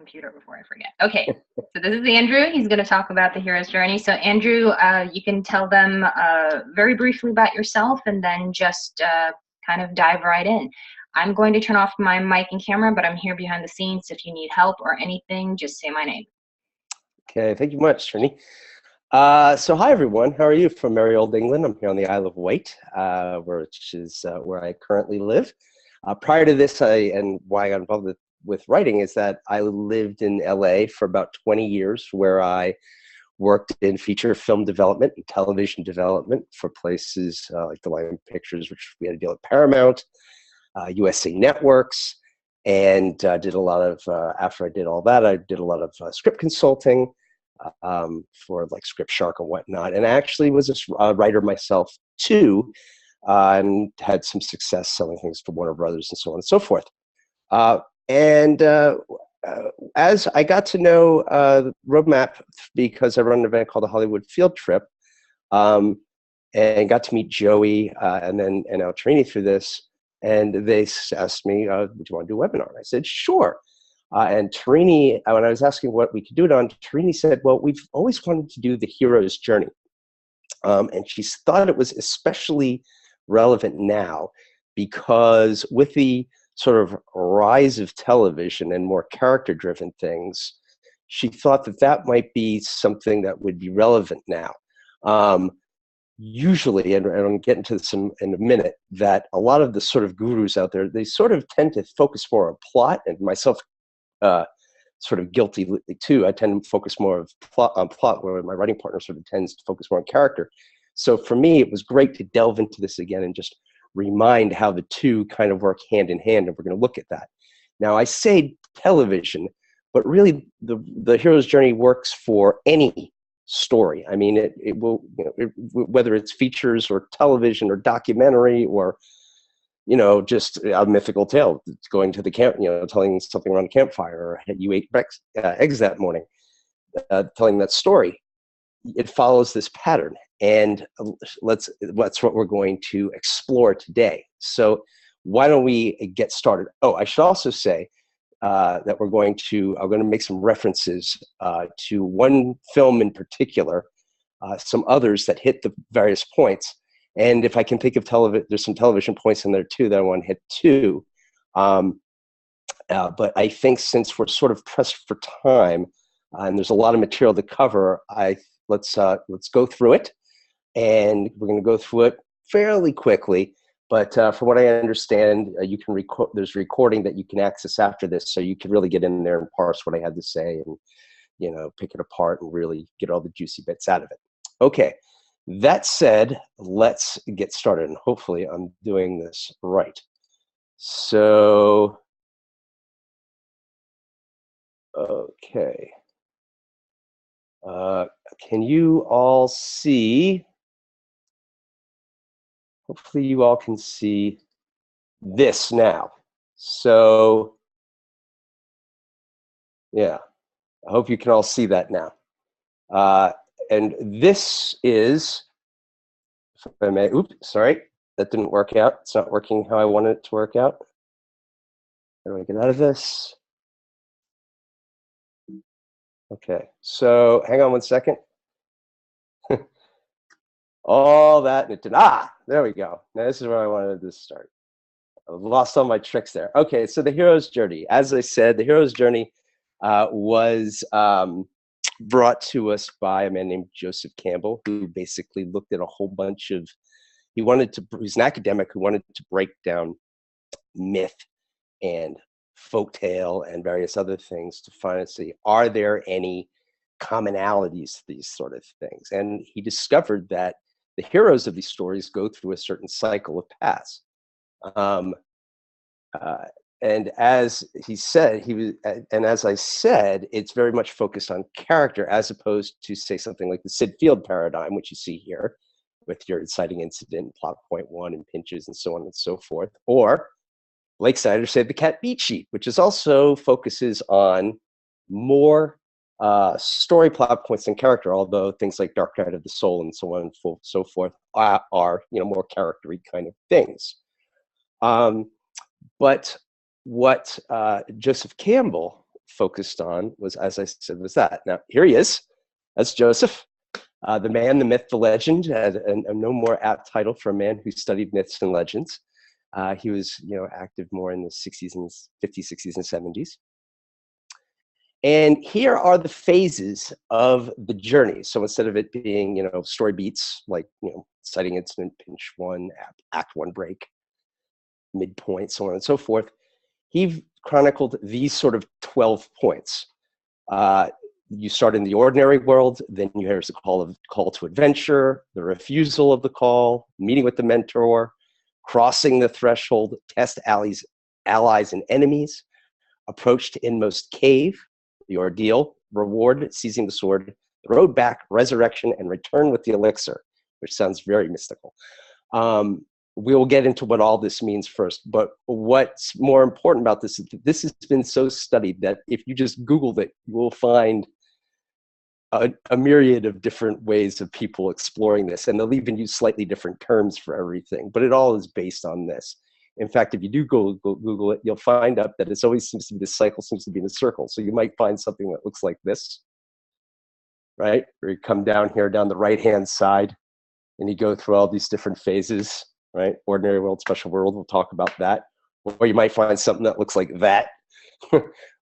computer before I forget. Okay, so this is Andrew. He's going to talk about the hero's journey. So Andrew, you can tell them very briefly about yourself and then just kind of dive right in. I'm going to turn off my mic and camera, but I'm here behind the scenes. If you need help or anything, just say my name. Okay, thank you much, Trini. So hi everyone, how are you? From merry old England. I'm here on the Isle of Wight, which is where I currently live. Prior to this, and why I got involved with writing is that I lived in LA for about 20 years, where I worked in feature film development and television development for places like the Line Pictures, which we had to deal with Paramount, USA Networks, and did a lot of, after I did all that, I did a lot of script consulting for like Script Shark and whatnot. And I actually was a writer myself too, and had some success selling things to Warner Brothers and so on and so forth. As I got to know Roadmap because I run an event called the Hollywood Field Trip, and got to meet Joey and now Trini through this, and they asked me, "Would you want to do a webinar?" And I said, "Sure." And Trini, when I was asking what we could do it on, Trini said, "Well, we've always wanted to do the hero's journey," and she thought it was especially relevant now because with the sort of rise of television and more character-driven things, she thought that that might be something that would be relevant now. Usually, and I'll get into this in a minute, that a lot of the sort of gurus out there, they sort of tend to focus more on plot, and myself sort of guilty too. I tend to focus more on plot, where my writing partner sort of tends to focus more on character. So for me, it was great to delve into this again and just remind how the two kind of work hand in hand, and we're going to look at that. Now, I say television, but really the hero's journey works for any story. I mean, it will, whether it's features or television or documentary or, just a mythical tale, going to the camp, telling something around a campfire, or you ate eggs that morning, telling that story. It follows this pattern, and that's what we're going to explore today. So why don't we get started? Oh, I should also say that I'm going to make some references to one film in particular, some others that hit the various points, and if I can think of there's some television points in there too that I want to hit too. But I think since we're sort of pressed for time, and there's a lot of material to cover, let's go through it, and we're going to go through it fairly quickly. But from what I understand, you can record. There's recording that you can access after this, so you can really get in there and parse what I had to say, and pick it apart and really get all the juicy bits out of it. Okay, that said, let's get started, and hopefully I'm doing this right. So, okay. Can you all see? Hopefully you all can see this now. So, yeah, I hope you can all see that now. And this is, if I may, oops, sorry, that didn't work out. It's not working how I wanted it to work out. How do I get out of this? Okay, so hang on one second. All that, and it did, there we go. Now this is where I wanted to start. I lost all my tricks there. Okay, so the hero's journey. As I said, the hero's journey was brought to us by a man named Joseph Campbell, who basically looked at a whole bunch of, he's an academic who wanted to break down myth and folktale and various other things to find and see, are there any commonalities to these sort of things? And he discovered that the heroes of these stories go through a certain cycle of paths. And as he said, and as I said, it's very much focused on character as opposed to, say, something like the Sid Field paradigm, which you see here with your inciting incident, plot point one, and pinches, and so on and so forth. Or Lakeside, or say the Cat Beat Sheet, which is also focuses on more story plot points and character, although things like Dark Night of the Soul and so on and so forth are more character-y kind of things. But what Joseph Campbell focused on was, as I said, was that. Now, here he is. That's Joseph, the man, the myth, the legend, and a no more apt title for a man who studied myths and legends. He was, active more in the 60s and 50s, 60s, and 70s. And here are the phases of the journey. So instead of it being, story beats, like, citing incident, pinch one, act one break, midpoint, so on and so forth, he chronicled these sort of 12 points. You start in the ordinary world, then you hear the call to adventure, the refusal of the call, meeting with the mentor, crossing the threshold, test allies and enemies, approach to inmost cave, the ordeal, reward, seizing the sword, the road back, resurrection, and return with the elixir, which sounds very mystical. We will get into what all this means first, but what's more important about this is that this has been so studied that if you just Googled it, you will find a myriad of different ways of people exploring this, and they'll even use slightly different terms for everything, but it all is based on this. In fact, if you do Google it, you'll find out that it always seems to be, this cycle seems to be in a circle. So you might find something that looks like this, right? Where you come down here, down the right-hand side, and you go through all these different phases, right? Ordinary world, special world, we'll talk about that. Or you might find something that looks like that,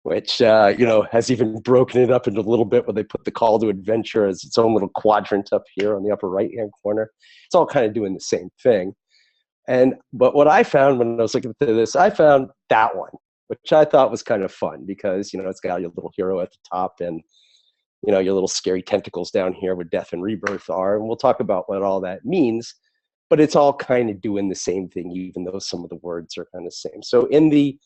which, has even broken it up into a little bit where they put the call to adventure as its own little quadrant up here on the upper right-hand corner. It's all kind of doing the same thing. But what I found when I was looking through this, I found that one, which I thought was kind of fun because, it's got your little hero at the top and, your little scary tentacles down here where death and rebirth are. And we'll talk about what all that means, but it's all kind of doing the same thing, even though some of the words are kind of the same. So in the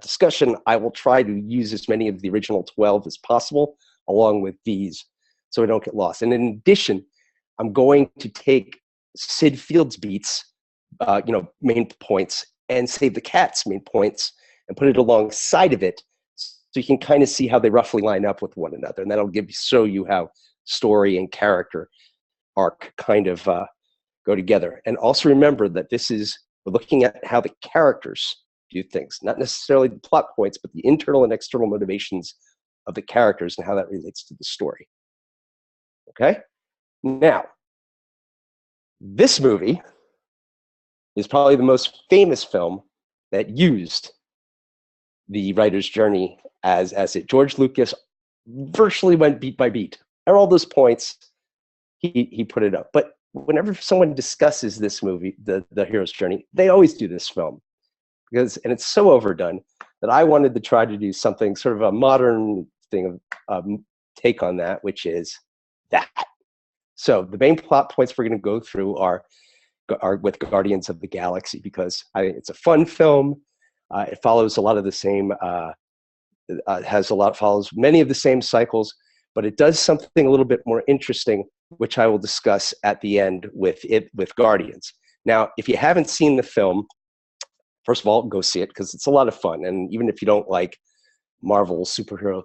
discussion, I will try to use as many of the original 12 as possible, along with these, so we don't get lost. And in addition, I'm going to take Sid Field's beats, main points, and Save the Cat's main points, and put it alongside of it, so you can kind of see how they roughly line up with one another, and that'll show you how story and character arc kind of go together. And also remember that we're looking at how the characters do things, not necessarily the plot points, but the internal and external motivations of the characters and how that relates to the story. Okay? Now, this movie is probably the most famous film that used the writer's journey as it. George Lucas virtually went beat by beat. At all those points, he put it up. But whenever someone discusses this movie, the hero's journey, they always do this film. And it's so overdone that I wanted to try to do something, sort of a modern thing of take on that, which is that. So the main plot points we're going to go through are with Guardians of the Galaxy, because it's a fun film. It follows a lot of the same, follows many of the same cycles, but it does something a little bit more interesting, which I will discuss at the end with Guardians. Now, if you haven't seen the film, first of all, go see it because it's a lot of fun. And even if you don't like Marvel superhero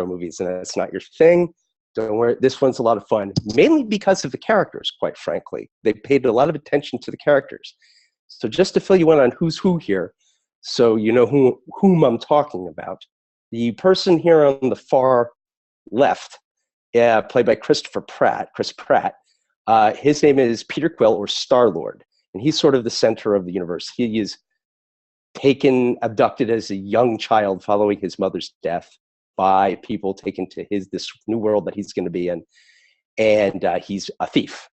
movies, and that's not your thing, don't worry, this one's a lot of fun, mainly because of the characters, quite frankly. They paid a lot of attention to the characters. So just to fill you in on who's who here, so you know whom I'm talking about. The person here on the far left, played by Chris Pratt, his name is Peter Quill, or Star-Lord, and he's sort of the center of the universe. He is abducted as a young child following his mother's death by people taken to this new world that he's going to be in. And he's a thief,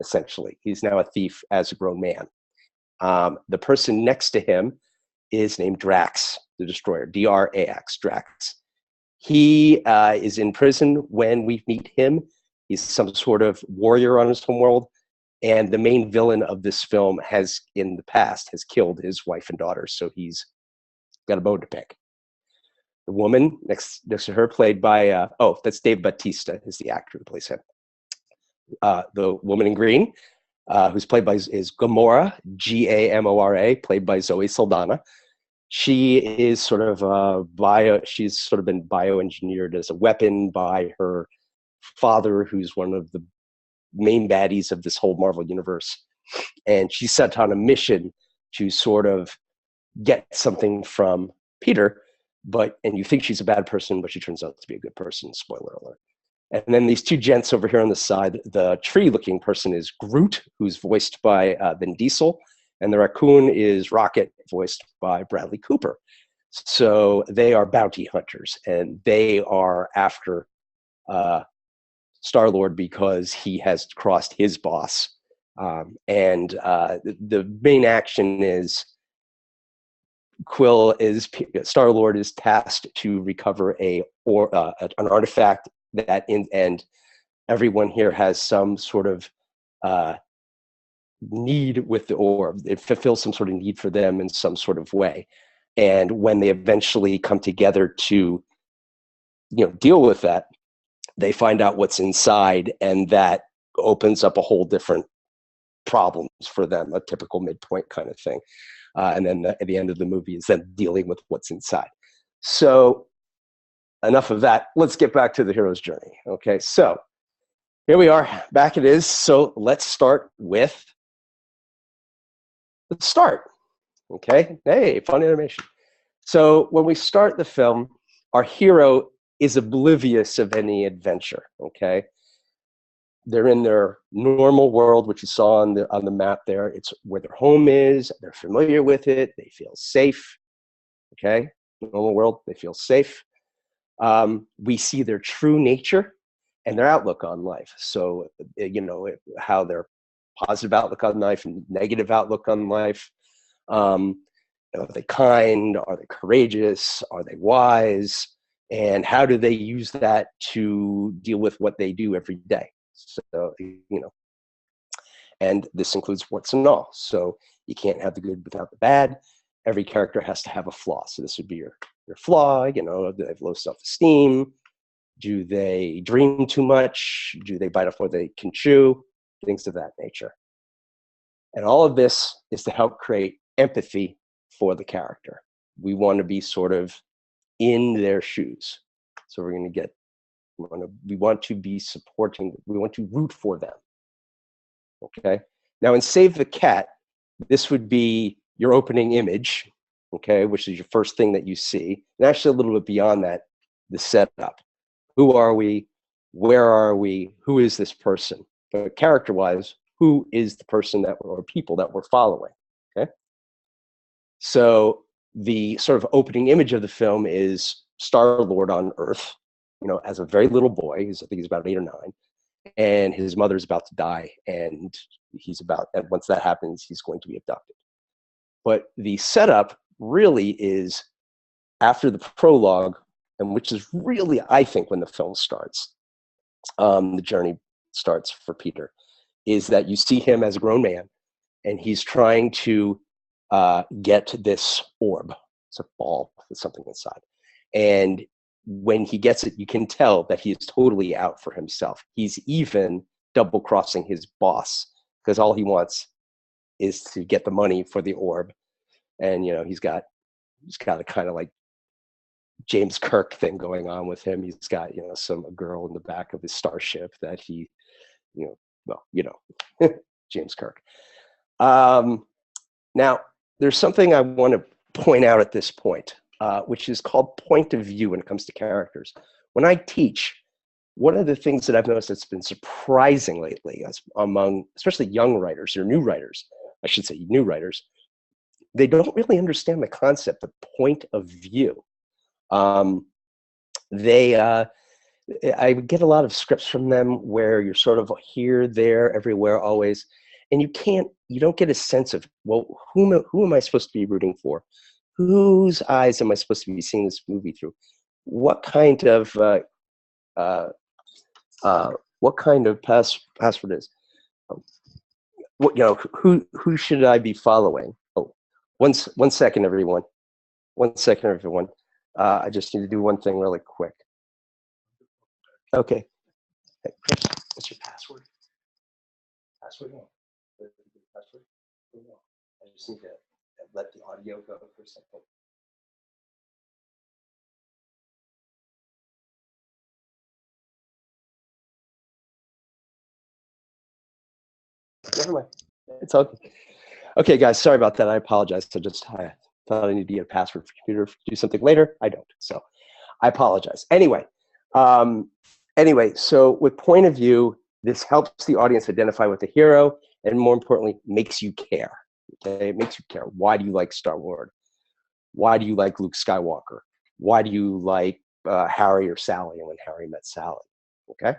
essentially. He's now a thief as a grown man. The person next to him is named Drax, the Destroyer, Drax, Drax. He is in prison when we meet him. He's some sort of warrior on his home world. And the main villain of this film in the past, has killed his wife and daughter. So he's got a bone to pick. The woman next to her, played by, that's Dave Bautista, is the actor who plays him. The woman in green, who's played by, is Gamora, Gamora, played by Zoe Saldana. She is sort of she's sort of been bioengineered as a weapon by her father, who's one of the main baddies of this whole Marvel universe. And she's sent on a mission to sort of get something from Peter, and you think she's a bad person, but she turns out to be a good person. Spoiler alert. And then these two gents over here on the side, the tree-looking person is Groot, who's voiced by Vin Diesel, and the raccoon is Rocket, voiced by Bradley Cooper. So they are bounty hunters, and they are after Star-Lord because he has crossed his boss. The main action is Star-Lord is tasked to recover an artifact and everyone here has some sort of need with the orb. It fulfills some sort of need for them in some sort of way. And when they eventually come together to, deal with that, they find out what's inside, and that opens up a whole different problems for them, a typical midpoint kind of thing. And then at the end of the movie is them dealing with what's inside. So enough of that. Let's get back to the hero's journey. Okay, so here we are. Back it is. So let's start with the start. Okay, hey, fun animation. So when we start the film, our hero is oblivious of any adventure. Okay, they're in their normal world, which you saw on the map there. It's where their home is. They're familiar with it. They feel safe. Okay, normal world. They feel safe. We see their true nature and their outlook on life. So, how their positive outlook on life and negative outlook on life. Are they kind? Are they courageous? Are they wise? And how do they use that to deal with what they do every day? So, and this includes warts and all. So you can't have the good without the bad. Every character has to have a flaw. So this would be your flaw. Do they have low self-esteem? Do they dream too much? Do they bite off more than they can chew? Things of that nature. And all of this is to help create empathy for the character. We want to be sort of in their shoes. So we're going to get, we want to be supporting, we want to root for them. Okay. Now in Save the Cat, this would be your opening image, okay, which is your first thing that you see. And actually a little bit beyond that, the setup. Who are we? Where are we? Who is this person? But character-wise, who is the person or people that we're following? Okay. So the sort of opening image of the film is Star-Lord on Earth, as a very little boy. I think he's about 8 or 9, and his mother's about to die, and and once that happens, he's going to be abducted. But the setup really is after the prologue, and which is really, I think, when the film starts, the journey starts for Peter, is that you see him as a grown man, and he's trying to get this orb. It's a ball with something inside. And when he gets it, you can tell that he's totally out for himself. He's even double-crossing his boss, because all he wants is to get the money for the orb. And, he's got a kind of like James Kirk thing going on with him. He's got, a girl in the back of his starship that he, James Kirk. Now, there's something I want to point out at this point, which is called point of view when it comes to characters. When I teach, one of the things that I've noticed that's been surprising lately among especially young writers or new writers, I should say new writers, they don't really understand the concept of point of view. I get a lot of scripts from them where you're sort of here, there, everywhere, always, and you don't get a sense of, well, who am I supposed to be rooting for? Whose eyes am I supposed to be seeing this movie through? What kind of password is? Who should I be following? Oh, one second, everyone. 1 second, everyone. I just need to do one thing really quick. Okay. Hey, Chris, what's your password? Password? Password? I just need to let the audio go for a second. Never mind. It's okay. Okay, guys, sorry about that. I apologize. I thought I needed to get a password for computer to do something later. I don't. So I apologize. Anyway, so with point of view, this helps the audience identify with the hero, and more importantly, makes you care. Okay, it makes you care. Why do you like Star Wars? Why do you like Luke Skywalker? Why do you like Harry or Sally, and when Harry met Sally? Okay.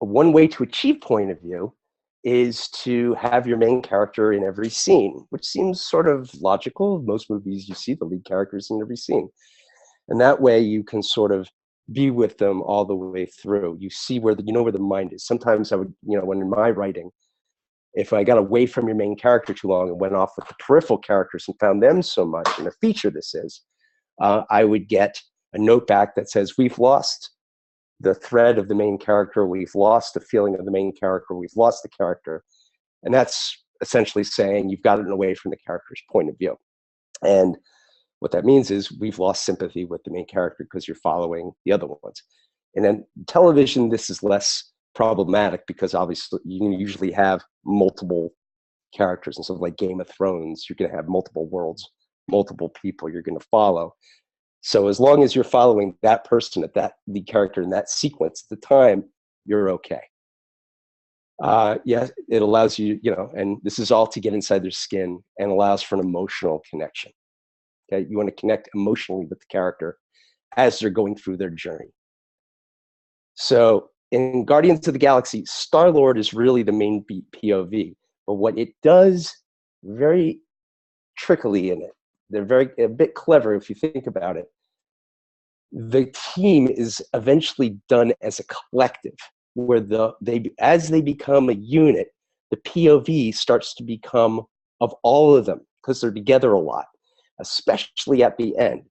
One way to achieve point of view is to have your main character in every scene, which seems sort of logical. Most movies, you see the lead characters in every scene. And that way you can sort of be with them all the way through. You see where you know where the mind is. Sometimes I would, when in my writing, if I got away from your main character too long and went off with the peripheral characters and found them so much, and a feature this is, I would get a note back that says, we've lost the thread of the main character, we've lost the feeling of the main character, we've lost the character. And that's essentially saying you've gotten away from the character's point of view. And what that means is we've lost sympathy with the main character because you're following the other ones. And then television, this is less problematic because obviously you usually have multiple characters. And so like Game of Thrones, you're going to have multiple worlds, multiple people you're going to follow. So as long as you're following that person the character in that sequence at the time, you're okay. Yeah, it allows you, and this is all to get inside their skin and allows for an emotional connection. Okay, you want to connect emotionally with the character as they're going through their journey. So in Guardians of the Galaxy, Star-Lord is really the main POV, but what it does very trickily in it, they're a bit clever if you think about it. The team is eventually done as a collective, where as they become a unit, the POV starts to become of all of them because they're together a lot, especially at the end.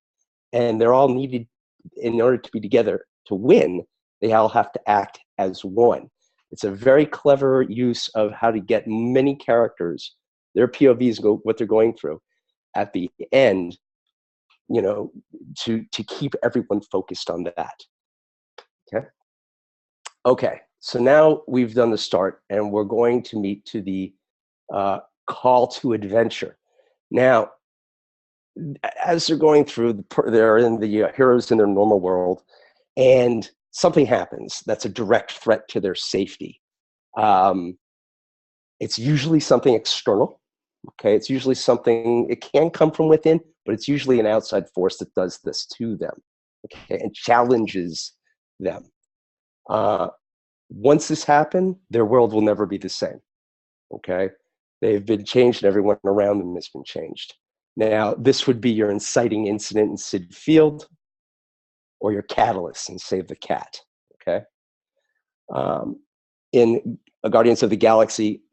And they're all needed in order to be together to win. They all have to act as one. It's a very clever use of how to get many characters, their POVs, what they're going through at the end, to keep everyone focused on that. Okay, so now we've done the start, and we're going to meet to the call to adventure. Now, as they're going through, they're in the heroes in their normal world, and something happens that's a direct threat to their safety. It's usually something external. Okay, it's usually something, it can come from within, but it's usually an outside force that does this to them, okay, and challenges them. Once this happens, their world will never be the same, okay? They've been changed and everyone around them has been changed. Now, this would be your inciting incident in Sid Field or your catalyst in Save the Cat, okay? In Guardians of the Galaxy,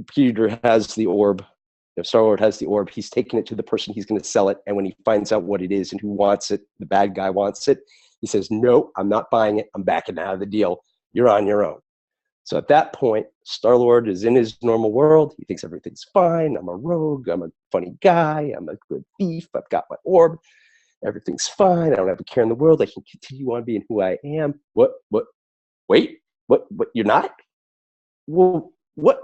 Peter has the orb. If Star-Lord has the orb, he's taking it to the person he's going to sell it. And when he finds out what it is and who wants it, the bad guy wants it, he says, no, I'm not buying it. I'm backing out of the deal. You're on your own. So at that point, Star-Lord is in his normal world. He thinks everything's fine. I'm a rogue. I'm a funny guy. I'm a good thief. I've got my orb. Everything's fine. I don't have a care in the world. I can continue on being who I am. Wait, what, you're not? Well, what?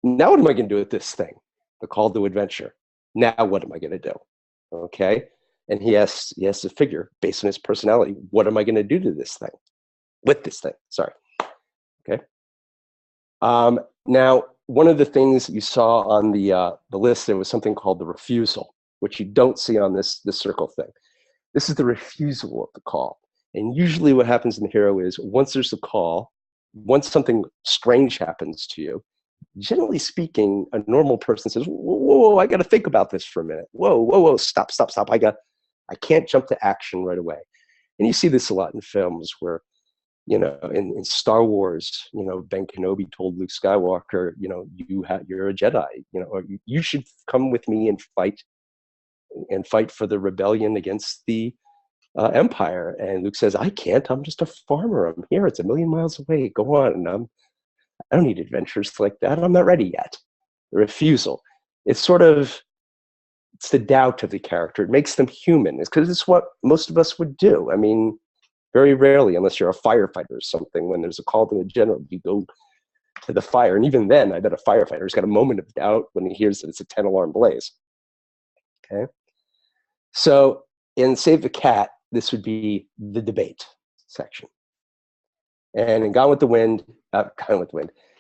Now what am I going to do with this thing? The call to adventure. Now what am I going to do? Okay. And he has to figure, based on his personality, what am I going to do to this thing? With this thing, sorry. Okay. Now, one of the things you saw on the list, there was something called the refusal, which you don't see on this circle thing. This is the refusal of the call. And usually what happens in the hero is once there's a call, once something strange happens to you, generally speaking, a normal person says, whoa, I got to think about this for a minute. Whoa, stop. I can't jump to action right away. And you see this a lot in films where, in Star Wars, Ben Kenobi told Luke Skywalker, you're a Jedi, or you should come with me and fight for the rebellion against the Empire. And Luke says, I can't, I'm just a farmer. I'm here. It's 1,000,000 miles away. Go on. And I don't need adventures like that. I'm not ready yet. The refusal. It's the doubt of the character. It makes them human. It's because it's what most of us would do. I mean, very rarely, unless you're a firefighter or something, when there's a call to a general, you go to the fire. And even then, I bet a firefighter's got a moment of doubt when he hears that it's a 10-alarm blaze. Okay. So in Save the Cat, this would be the debate section. And in Gone with the Wind,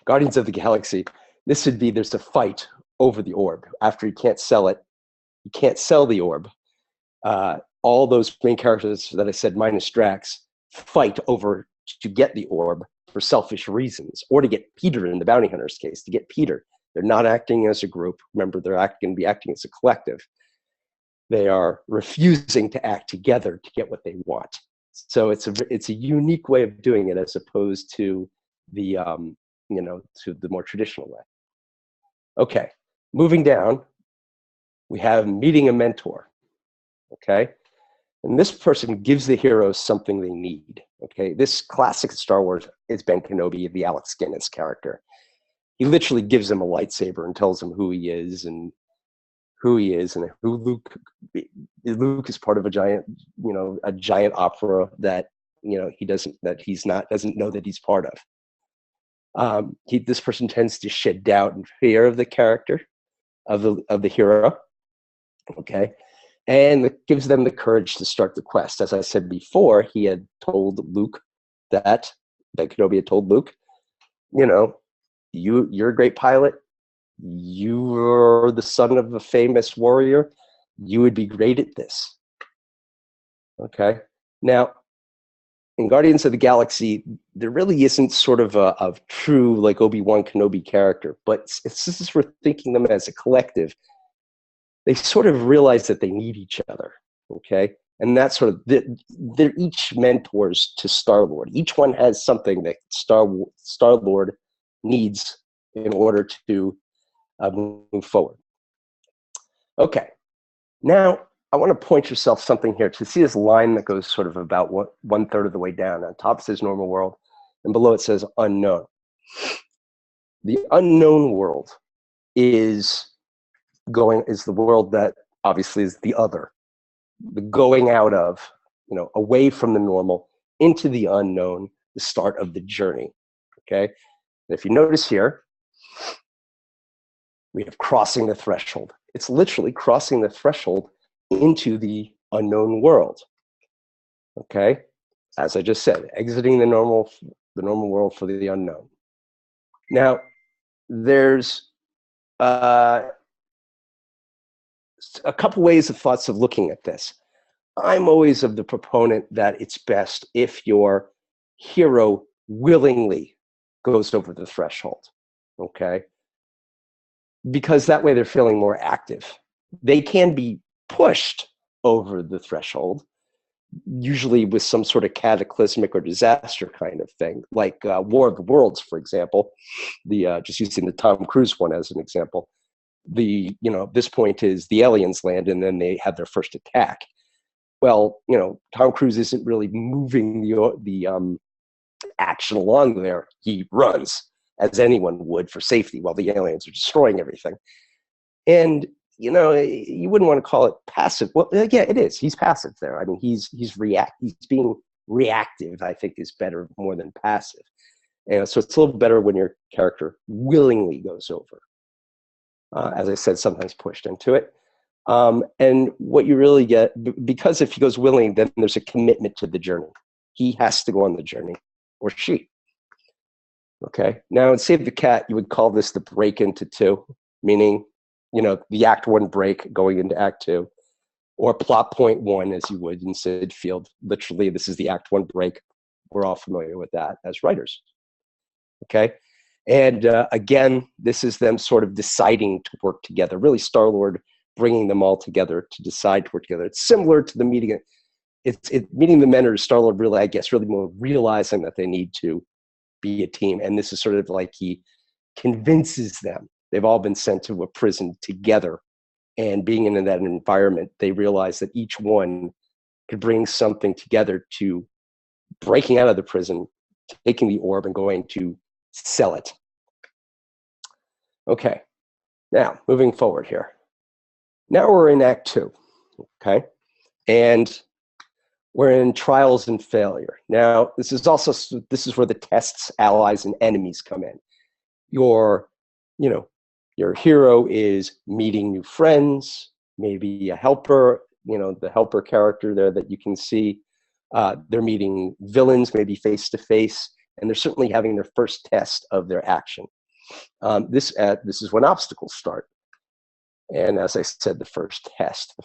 Guardians of the Galaxy, this would be there's a fight over the orb. After you can't sell it, you can't sell the orb. All those main characters that I said minus Drax fight over to get the orb for selfish reasons, or to get Peter in the bounty hunter's case, to get Peter. They're not acting as a group. Remember, they're going to be acting as a collective. They are refusing to act together to get what they want. So it's a unique way of doing it as opposed to the to the more traditional way. Okay, moving down, we have meeting a mentor. Okay, and this person gives the heroes something they need. Okay, this classic Star Wars is Ben Kenobi, the Alex Guinness character. He literally gives him a lightsaber and tells him who he is and who Luke is part of a giant opera that he doesn't know that he's part of. This person tends to shed doubt and fear of the character of the hero. Okay, and it gives them the courage to start the quest. As I said before, he had told Luke that Kenobi had told Luke, you're a great pilot. You're the son of a famous warrior. You would be great at this. Okay. Now, in Guardians of the Galaxy, there really isn't sort of a true like Obi-Wan Kenobi character, but since we're thinking them as a collective, they sort of realize that they need each other. Okay. And that's sort of, they're each mentors to Star-Lord. Each one has something that Star-Lord needs in order to move forward. Okay, now I want to point yourself something here to see this line that goes sort of about 1/3 of the way down. On top it says normal world, and below it says unknown. The unknown world is the world that obviously is the other, the going out of, away from the normal into the unknown, the start of the journey. Okay, and if you notice here, we have crossing the threshold. It's literally crossing the threshold into the unknown world. Okay, as I just said, exiting the normal world for the unknown. Now, there's a couple ways of thoughts of looking at this. I'm always of the proponent that it's best if your hero willingly goes over the threshold. Okay. Because that way they're feeling more active. They can be pushed over the threshold, usually with some sort of cataclysmic or disaster kind of thing, like War of the Worlds, for example. Just using the Tom Cruise one as an example. This point is the aliens land and then they have their first attack. Well, Tom Cruise isn't really moving the action along there. He runs, as anyone would, for safety while the aliens are destroying everything. And, you wouldn't want to call it passive. Well, yeah, it is. He's passive there. I mean, he's being reactive, I think, is better more than passive. And so it's a little better when your character willingly goes over. As I said, sometimes pushed into it. And what you really get, because if he goes willing, then there's a commitment to the journey. He has to go on the journey, or she. Okay. Now, in Save the Cat, you would call this the break into two, meaning, the Act 1 break going into Act 2, or plot point 1, as you would in Sid Field. Literally, this is the Act 1 break. We're all familiar with that as writers. Okay. And again, this is them sort of deciding to work together. Really, Star-Lord bringing them all together to decide to work together. It's similar to the meeting. Meeting the men, or Star-Lord really, I guess, really more realizing that they need to be a team. And this is sort of like he convinces them. They've all been sent to a prison together. And being in that environment, they realize that each one could bring something together to breaking out of the prison, taking the orb, and going to sell it. Okay, now moving forward here. Now we're in Act 2, okay? And we're in trials and failure. Now, this is where the tests, allies, and enemies come in. Your hero is meeting new friends, maybe a helper, the helper character there that you can see. They're meeting villains, maybe face to face, and they're certainly having their first test of their action. This is when obstacles start. And as I said, the first test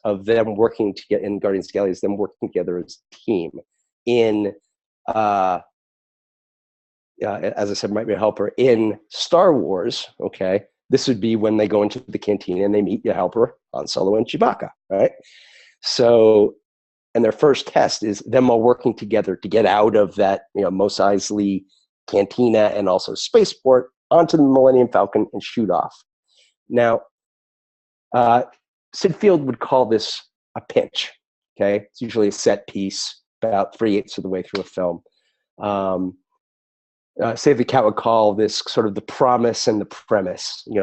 of them working together in Guardians of the Galaxy is them working together as a team. In, as I said, might be a helper. In Star Wars, okay, this would be when they go into the cantina and they meet your helper, Han Solo and Chewbacca, right? So, and their first test is them all working together to get out of that, Mos Eisley cantina and also spaceport onto the Millennium Falcon and shoot off. Now, Sid Field would call this a pinch. Okay, it's usually a set piece, about 3/8 of the way through a film. Save the Cat would call this sort of the promise and the premise. This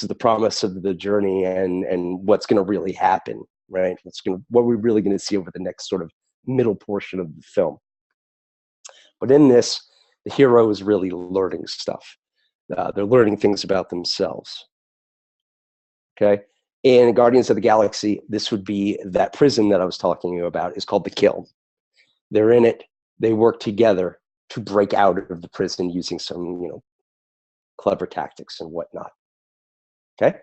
is the promise of the journey and what's going to really happen, right? What we're really going to see over the next sort of middle portion of the film. But in this, the hero is really learning stuff. They're learning things about themselves. Okay. In Guardians of the Galaxy, this would be that prison that I was talking to you about is called the Kiln. They're in it. They work together to break out of the prison using some, clever tactics and whatnot. Okay.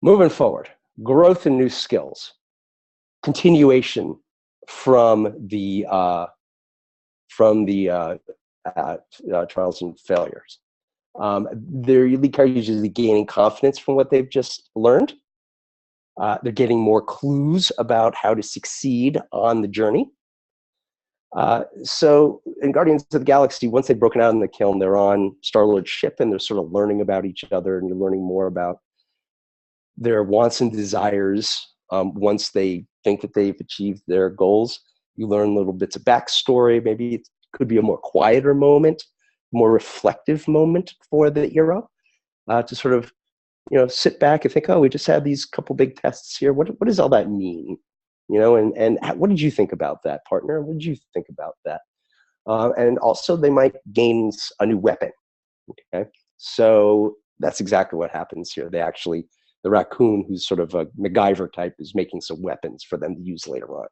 Moving forward, growth and new skills, continuation from the trials and failures. Their lead characters usually gaining confidence from what they've just learned. They're getting more clues about how to succeed on the journey. So in Guardians of the Galaxy, once they've broken out in the Kiln, they're on Star-Lord's ship and they're sort of learning about each other, and you're learning more about their wants and desires. Once they think that they've achieved their goals, you learn little bits of backstory. Maybe it could be a more quieter moment, more reflective moment for the hero, to sort of, sit back and think, oh, we just had these couple big tests here. What does all that mean? And what did you think about that, partner? What did you think about that? And also they might gain a new weapon. Okay. So that's exactly what happens here. The raccoon, who's sort of a MacGyver type, is making some weapons for them to use later on.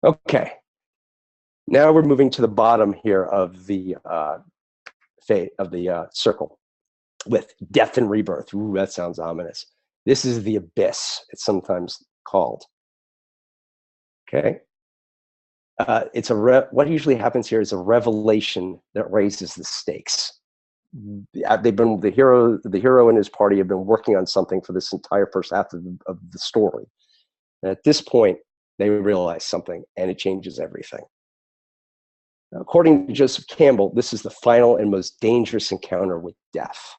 Okay. Now we're moving to the bottom here of the circle with death and rebirth. Ooh, that sounds ominous. This is the abyss, it's sometimes called. Okay. What usually happens here is a revelation that raises the stakes. The hero and his party have been working on something for this entire first half of the story. And at this point, they realize something, and it changes everything. According to Joseph Campbell, this is the final and most dangerous encounter with death.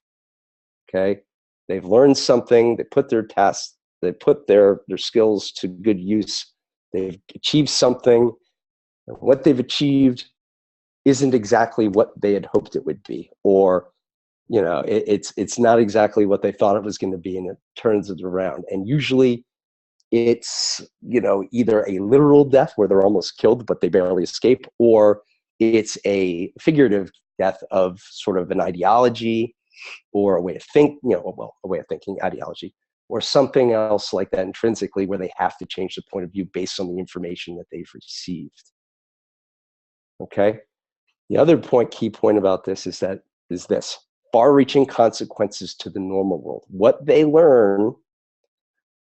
Okay, they've learned something. They put their tasks, they put their skills to good use. They've achieved something, and what they've achieved isn't exactly what they had hoped it would be, or it's not exactly what they thought it was going to be, and it turns it around. And usually, it's either a literal death where they're almost killed but they barely escape, or it's a figurative death of sort of an ideology or a way of a way of thinking, ideology, or something else like that intrinsically, where they have to change the point of view based on the information that they've received. Okay. The other key point about this is this far-reaching consequences to the normal world. What they learn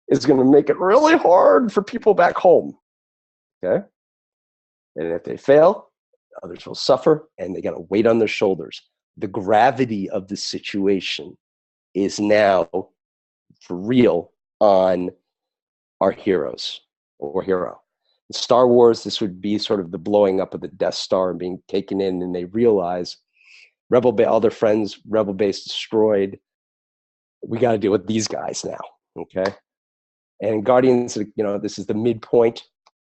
is going to make it really hard for people back home. Okay. And if they fail, others will suffer, and they got a weight on their shoulders. The gravity of the situation is now for real on our heroes or hero. In Star Wars, this would be sort of the blowing up of the Death Star and being taken in, and they realize all their friends, Rebel base destroyed. We got to deal with these guys now. Okay. And Guardians, this is the midpoint.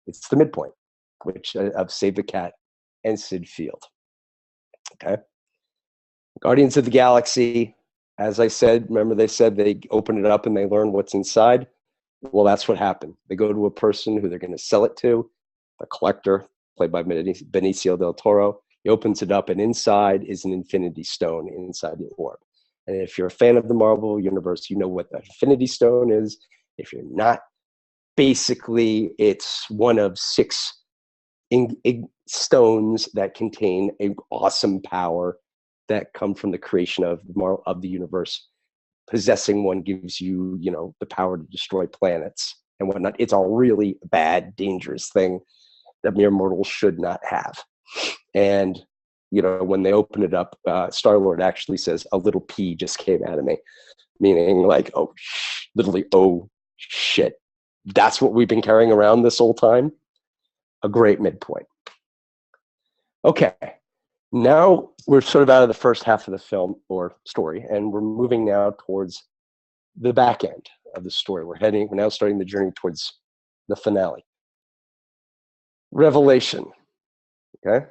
It's the midpoint, of Save the Cat and Sid Field. Okay. Guardians of the Galaxy, as I said, remember they said they open it up and they learn what's inside? Well, that's what happened. They go to a person who they're going to sell it to, a collector, played by Benicio del Toro. He opens it up, and inside is an infinity stone inside the orb. And if you're a fan of the Marvel Universe, you know what the Infinity Stone is. If you're not, basically it's one of 6 stones that contain an awesome power that come from the creation of the universe. Possessing one gives you, the power to destroy planets and whatnot. It's a really bad, dangerous thing that mere mortals should not have. And when they open it up, Star-Lord actually says, "A little pea just came out of me," meaning like, literally, oh shit, that's what we've been carrying around this whole time. A great midpoint. Okay, now we're sort of out of the first half of the film or story, and we're moving now towards the back end of the story. We're now starting the journey towards the finale. Revelation, okay?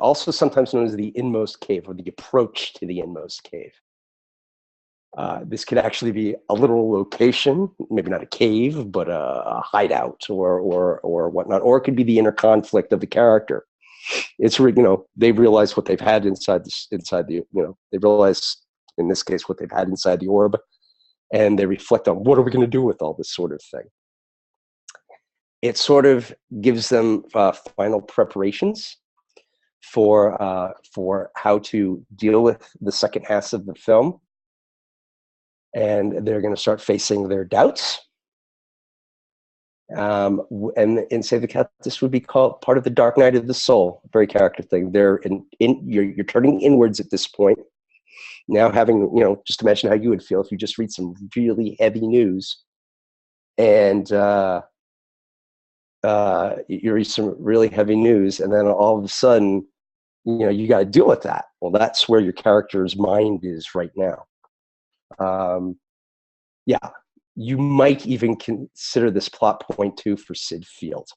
Also sometimes known as the inmost cave, or the approach to the inmost cave. This could actually be a literal location, maybe not a cave, but a hideout or whatnot, or it could be the inner conflict of the character. It's they realize what they've had inside the they realize in this case what they've had inside the orb, and they reflect on what are we going to do with all this sort of thing. It sort of gives them final preparations for how to deal with the second half of the film. And they're going to start facing their doubts. And in Save the Cat, this would be called part of the dark night of the soul, very character thing. You're turning inwards at this point. Now having, just imagine how you would feel if you just read some really heavy news and you read some really heavy news, and then all of a sudden, you got to deal with that. Well, that's where your character's mind is right now. Yeah, you might even consider this plot point too for Sid Field.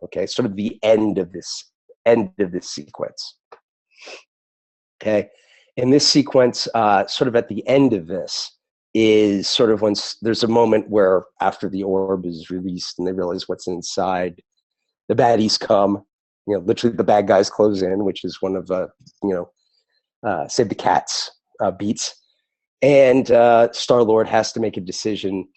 Okay, sort of the end of this sequence. Okay, in this sequence, sort of at the end of this is sort of when there's a moment where after the orb is released and they realize what's inside, the baddies come. Literally the bad guys close in, which is one of Save the Cat's beats. And Star-Lord has to make a decision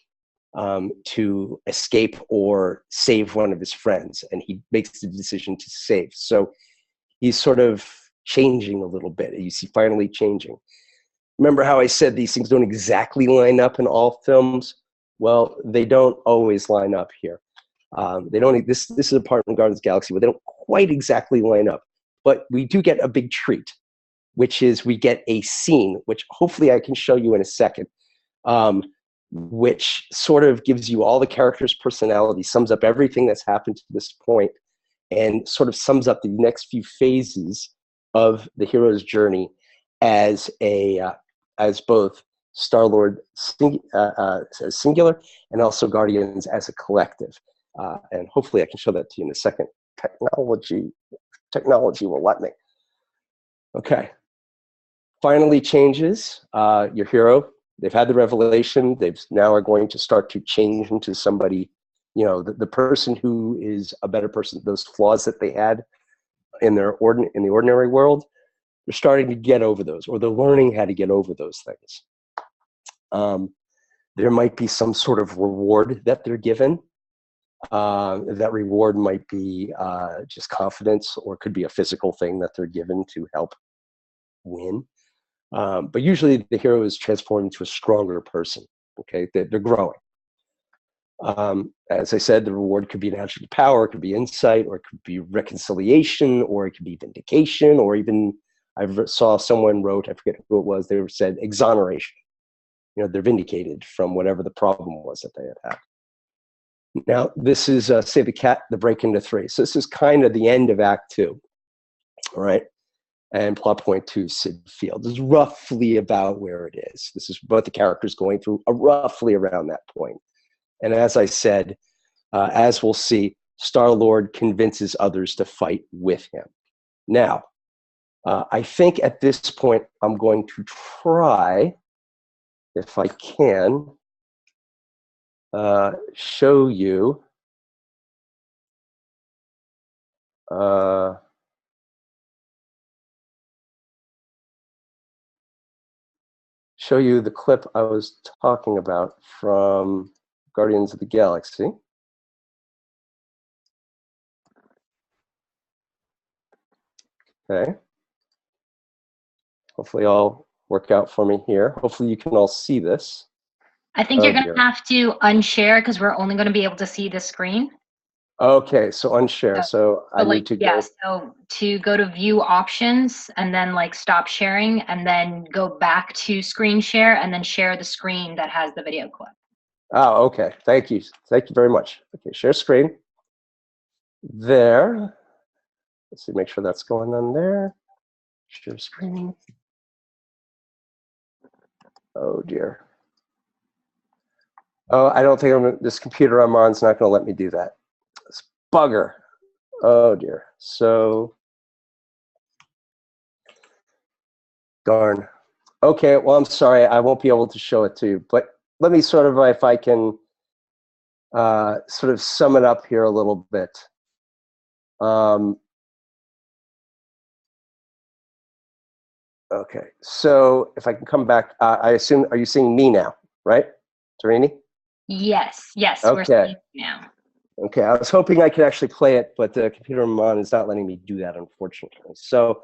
to escape or save one of his friends, and he makes the decision to save. So he's sort of changing a little bit. He's finally changing. Remember how I said these things don't exactly line up in all films? Well, they don't always line up here. They don't. This is a part in Guardians of the Galaxy where they don't quite exactly line up, but we do get a big treat, which is we get a scene, which hopefully I can show you in a second, which sort of gives you all the characters' personality, sums up everything that's happened to this point, and sort of sums up the next few phases of the hero's journey as both Star-Lord singular and also Guardians as a collective. And hopefully I can show that to you in a second. Technology will let me. Okay. Finally changes. Your hero, they've had the revelation. They now are going to start to change into somebody, the person who is a better person. Those flaws that they had in the ordinary world, they're starting to get over those, or they're learning how to get over those things. There might be some sort of reward that they're given. That reward might be just confidence, or it could be a physical thing that they're given to help win. But usually the hero is transformed into a stronger person. Okay, they're growing. As I said, the reward could be an attribute of power, it could be insight, or it could be reconciliation, or it could be vindication, or even I saw someone wrote, I forget who it was, they said exoneration. They're vindicated from whatever the problem was that they had. Now, this is Save the Cat, the break into 3. So this is kind of the end of Act 2, all right? And plot point 2, Sid Field. This is roughly about where it is. This is both the characters going through roughly around that point. And as I said, as we'll see, Star-Lord convinces others to fight with him. Now, I think at this point, I'm going to try, if I can, show you show you the clip I was talking about from Guardians of the Galaxy. Okay. Hopefully all work out for me here. Hopefully you can all see this. I think you're going to have to unshare because we're only going to be able to see the screen. Okay, so unshare. So I need to go. So to go to view options and then like stop sharing and then go back to screen share and then share the screen that has the video clip. Oh, okay. Thank you. Thank you very much. Okay, share screen. There. Let's see, make sure that's going on there. Share screen. Oh dear. Oh, I don't think this computer I'm on is not going to let me do that. It's bugger. Oh dear. So, darn. Okay, well, I'm sorry. I won't be able to show it to you. But let me sort of, if I can sort of sum it up here a little bit. Okay, so if I can come back, I assume, are you seeing me now, right, Tarini? Yes, yes, okay. We're seeing you now. Okay, I was hoping I could actually play it, but the computer I'm on is not letting me do that, unfortunately. So,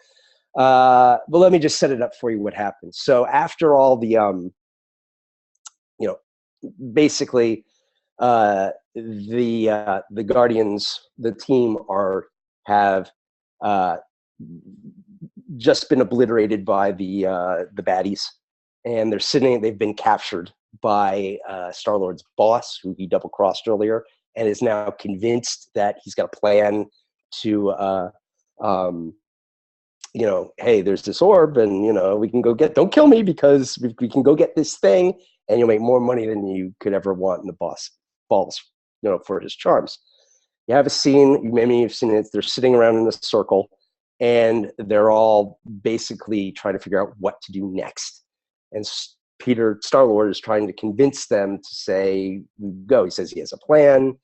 well, let me just set it up for you what happened. So after all the, you know, basically the Guardians, the team have just been obliterated by the baddies, and they've been captured by Star-Lord's boss, who he double-crossed earlier, and is now convinced that he's got a plan to, you know, hey, there's this orb, and, you know, we can go don't kill me because we can go get this thing, and you'll make more money than you could ever want. And the boss falls, you know, for his charms. You have a scene, maybe you've seen it, they're sitting around in a circle, and they're all basically trying to figure out what to do next. And Star-Lord is trying to convince them to say, go. He says he has a plan.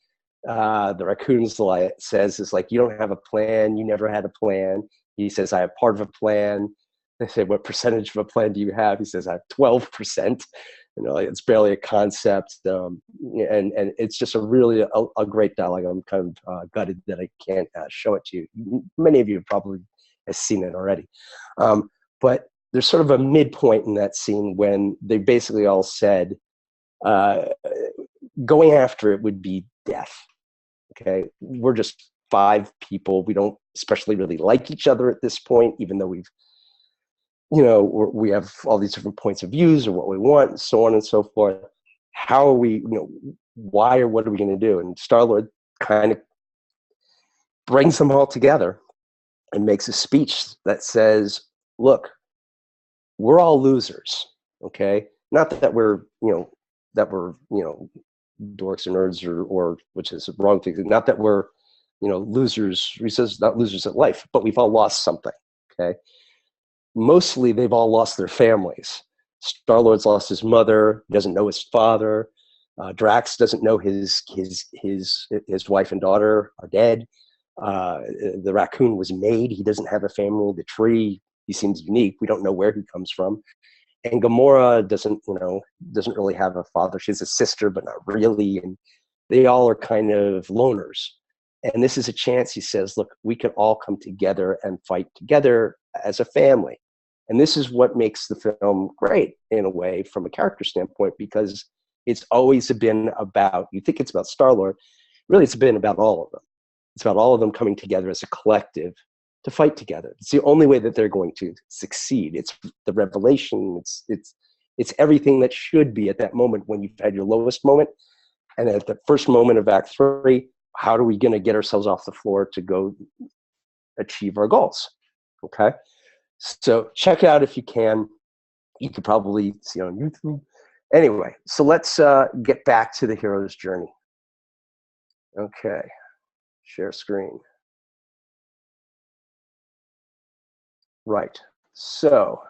The raccoon says, is like, you don't have a plan. You never had a plan. He says, I have part of a plan. They say, what percentage of a plan do you have? He says, I have 12%. You know, it's barely a concept. And it's just a really a great dialogue. I'm kind of gutted that I can't show it to you. Many of you probably have seen it already. But there's sort of a midpoint in that scene when they basically all said, going after it would be death. Okay, we're just 5 people. We don't especially really like each other at this point, even though we've, you know, we have all these different points of views or what we want, and so on and so forth. How are we, you know, why or what are we going to do? And Star-Lord kind of brings them all together and makes a speech that says, look, we're all losers, okay? Not that we're, you know, dorks or nerds or which is the wrong thing. Not that we're, you know, losers. He says not losers at life, but we've all lost something, okay? Mostly they've all lost their families. Star-Lord's lost his mother, doesn't know his father. Drax doesn't know his wife and daughter are dead. The raccoon was made. He doesn't have a family. The tree, he seems unique. We don't know where he comes from. And Gamora doesn't really have a father. She has a sister, but not really. And they all are kind of loners. And this is a chance, he says, look, we can all come together and fight together as a family. And this is what makes the film great, in a way, from a character standpoint, because it's always been about, you think it's about Star-Lord, really it's been about all of them. It's about all of them coming together as a collective to fight together. It's the only way that they're going to succeed. It's the revelation. It's everything that should be at that moment when you've had your lowest moment. And at the first moment of Act 3, how are we going to get ourselves off the floor to go achieve our goals? Okay, so check it out if you can. You could probably see it on YouTube. Anyway, so let's get back to the hero's journey. Okay, share screen. Right. So,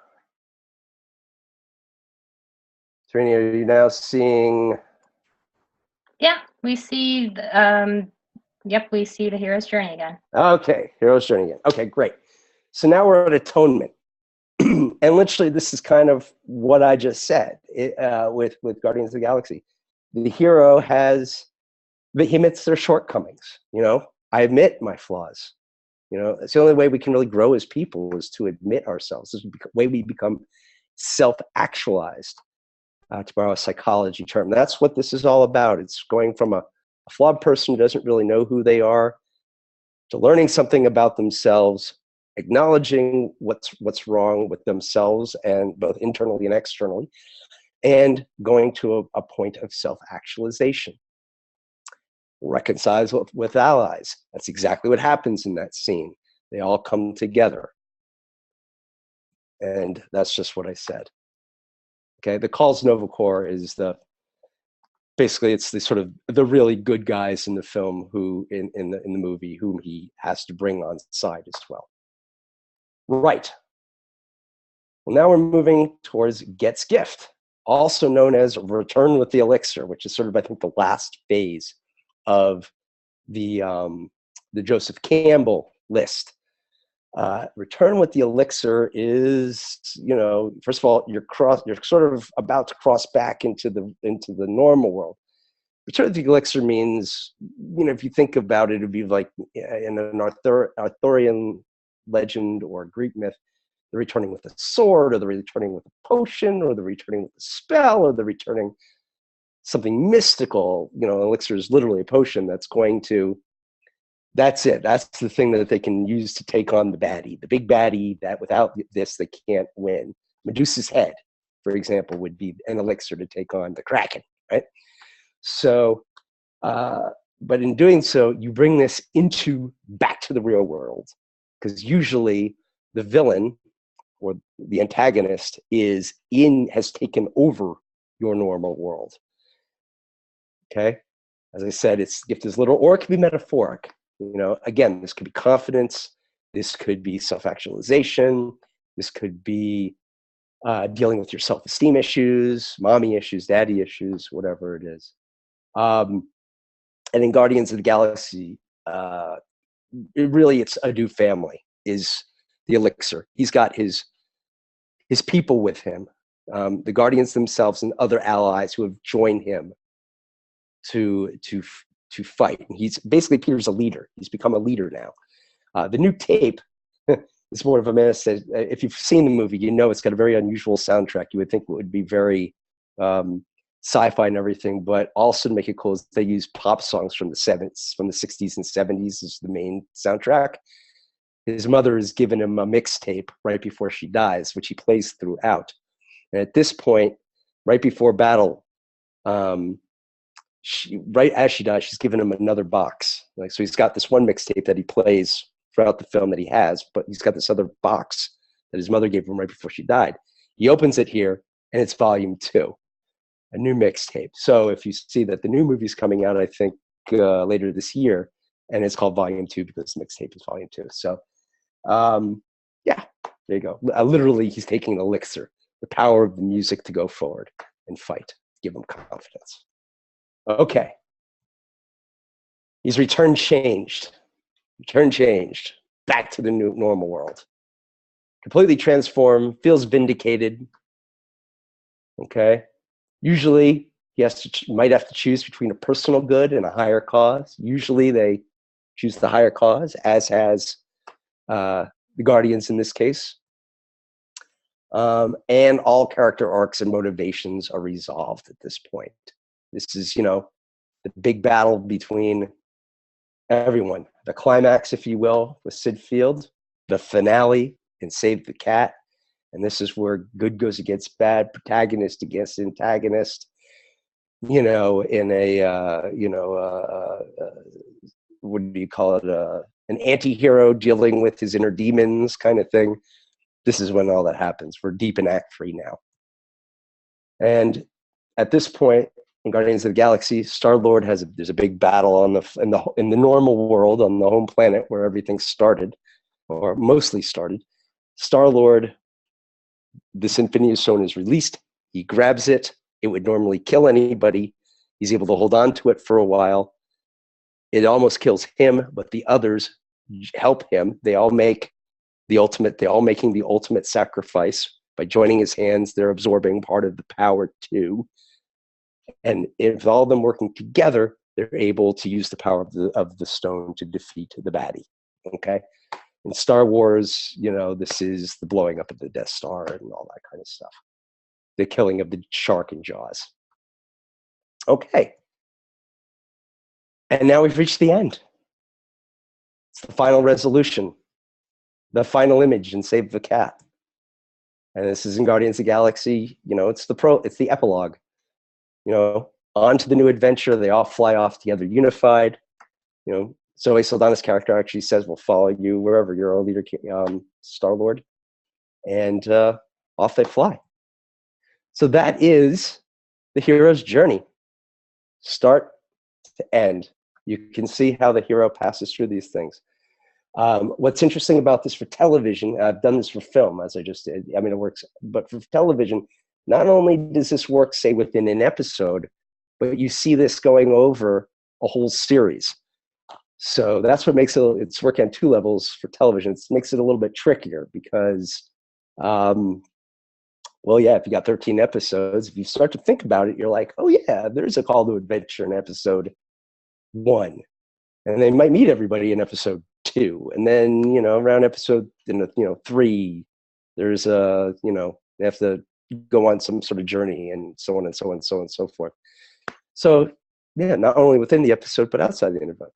Trini, are you now seeing? Yeah, we see. Yep, we see the hero's journey again. Okay, hero's journey again. Okay, great. So now we're at atonement. and literally, this is kind of what I just said with Guardians of the Galaxy. The hero he admits their shortcomings. You know, I admit my flaws. You know, it's the only way we can really grow as people is to admit ourselves. This is the way we become self-actualized, to borrow a psychology term. That's what this is all about. It's going from a flawed person who doesn't really know who they are to learning something about themselves, acknowledging what's wrong with themselves, and both internally and externally, and going to a point of self-actualization. Reconciles with allies. That's exactly what happens in that scene. They all come together. And that's just what I said. Okay, the Cause Nova Corps is basically it's the sort of the really good guys in the film who in the movie whom he has to bring on side as well. Right. Well, now we're moving towards Get's Gift, also known as Return with the Elixir, which is sort of, I think, the last phase of the Joseph Campbell list. Return with the Elixir is, you know, first of all, you're sort of about to cross back into the normal world. Return with the Elixir means, you know, if you think about it, it'd be like in an Arthurian legend or Greek myth, they're returning with a sword, or they're returning with a potion, or they're returning with a spell, or they're returning something mystical. You know, elixir is literally a potion that's going to, that's it. That's the thing that they can use to take on the baddie, the big baddie that without this, they can't win. Medusa's head, for example, would be an elixir to take on the Kraken, right? So, but in doing so, you bring this back to the real world, because usually the villain or the antagonist has taken over your normal world. Okay, as I said, gift is literal, or it can be metaphoric. You know, again, this could be confidence, this could be self-actualization, this could be dealing with your self-esteem issues, mommy issues, daddy issues, whatever it is. And in Guardians of the Galaxy, it's a new family is the elixir. He's got his people with him, the Guardians themselves and other allies who have joined him to fight. And he's basically, Peter's a leader. He's become a leader now. The new tape is more of a menace. If you've seen the movie, you know it's got a very unusual soundtrack. You would think it would be very sci-fi and everything, but also to make it cool is they use pop songs from the 60s and 70s as the main soundtrack. His mother has given him a mixtape right before she dies, which he plays throughout. And at this point, right before battle, right as she dies, she's given him another box. Like, so he's got this one mixtape that he plays throughout the film that he has, but he's got this other box that his mother gave him right before she died. He opens it here, and it's volume 2, a new mixtape. So if you see that the new movie's coming out, I think later this year, and it's called volume 2 because the mixtape is volume 2. So yeah, there you go. Literally, he's taking the elixir, the power of the music to go forward and fight, give him confidence. Okay. He's returned changed, back to the new normal world. Completely transformed, feels vindicated. Okay. Usually he might have to choose between a personal good and a higher cause. Usually they choose the higher cause, as has the Guardians in this case. And all character arcs and motivations are resolved at this point. This is, you know, the big battle between everyone. The climax, if you will, with Sid Field, the finale in Save the Cat. And this is where good goes against bad, protagonist against antagonist, you know, in a, what do you call it? An anti-hero dealing with his inner demons kind of thing. This is when all that happens. We're deep in Act 3 now. And at this point, in Guardians of the Galaxy, Star-Lord there's a big battle in the normal world, on the home planet where everything started, or mostly started. Star-Lord, this Infinity Stone is released. He grabs it. It would normally kill anybody. He's able to hold on to it for a while. It almost kills him, but the others help him. They all make they're all making the ultimate sacrifice. By joining his hands, they're absorbing part of the power too. And if all of them working together, they're able to use the power of the stone to defeat the baddie. Okay. In Star Wars, this is the blowing up of the Death Star and all that kind of stuff. The killing of the shark in Jaws. Okay. And now we've reached the end. It's the final resolution, the final image in Save the Cat. And this is in Guardians of the Galaxy. It's the epilogue. On to the new adventure. They all fly off together, unified. Zoe Saldana's character actually says, "We'll follow you wherever you're our leader, Star-Lord." And off they fly. So that is the hero's journey, start to end. You can see how the hero passes through these things. What's interesting about this for television, I've done this for film, as I just did. I mean, it works, but for television, not only does this work, say, within an episode, but you see this going over a whole series. So that's what makes it's working on two levels for television. It makes it a little bit trickier because, if you got 13 episodes, if you start to think about it, you're like, oh yeah, there's a call to adventure in episode 1. And they might meet everybody in episode 2. And then, around episode 3, there's they have to go on some sort of journey and so on and so on and so on and so forth. So yeah, not only within the episode, but outside the interval.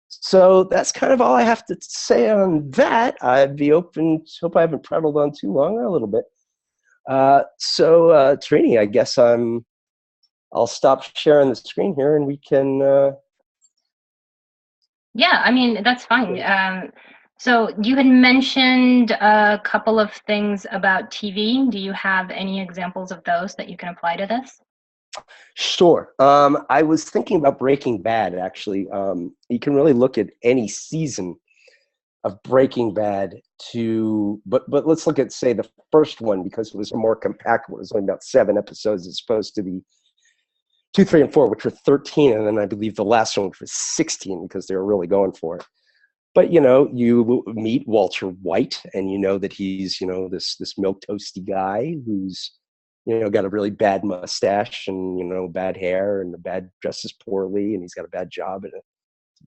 So that's kind of all I have to say on that. I'd be open. Hope I haven't prattled on too long, a little bit. Trini, I guess I'll stop sharing the screen here, and we can. Yeah, I mean, that's fine. So you had mentioned a couple of things about TV. Do you have any examples of those that you can apply to this? Sure. I was thinking about Breaking Bad, actually. You can really look at any season of Breaking Bad but let's look at, say, the first one, because it was a more compact one. It was only about 7 episodes as opposed to the 2, 3, and 4, which were 13, and then I believe the last one was 16 because they were really going for it. But you meet Walter White, and that he's this milquetoasty guy who's got a really bad mustache and bad hair and dresses poorly, and he's got a bad job and a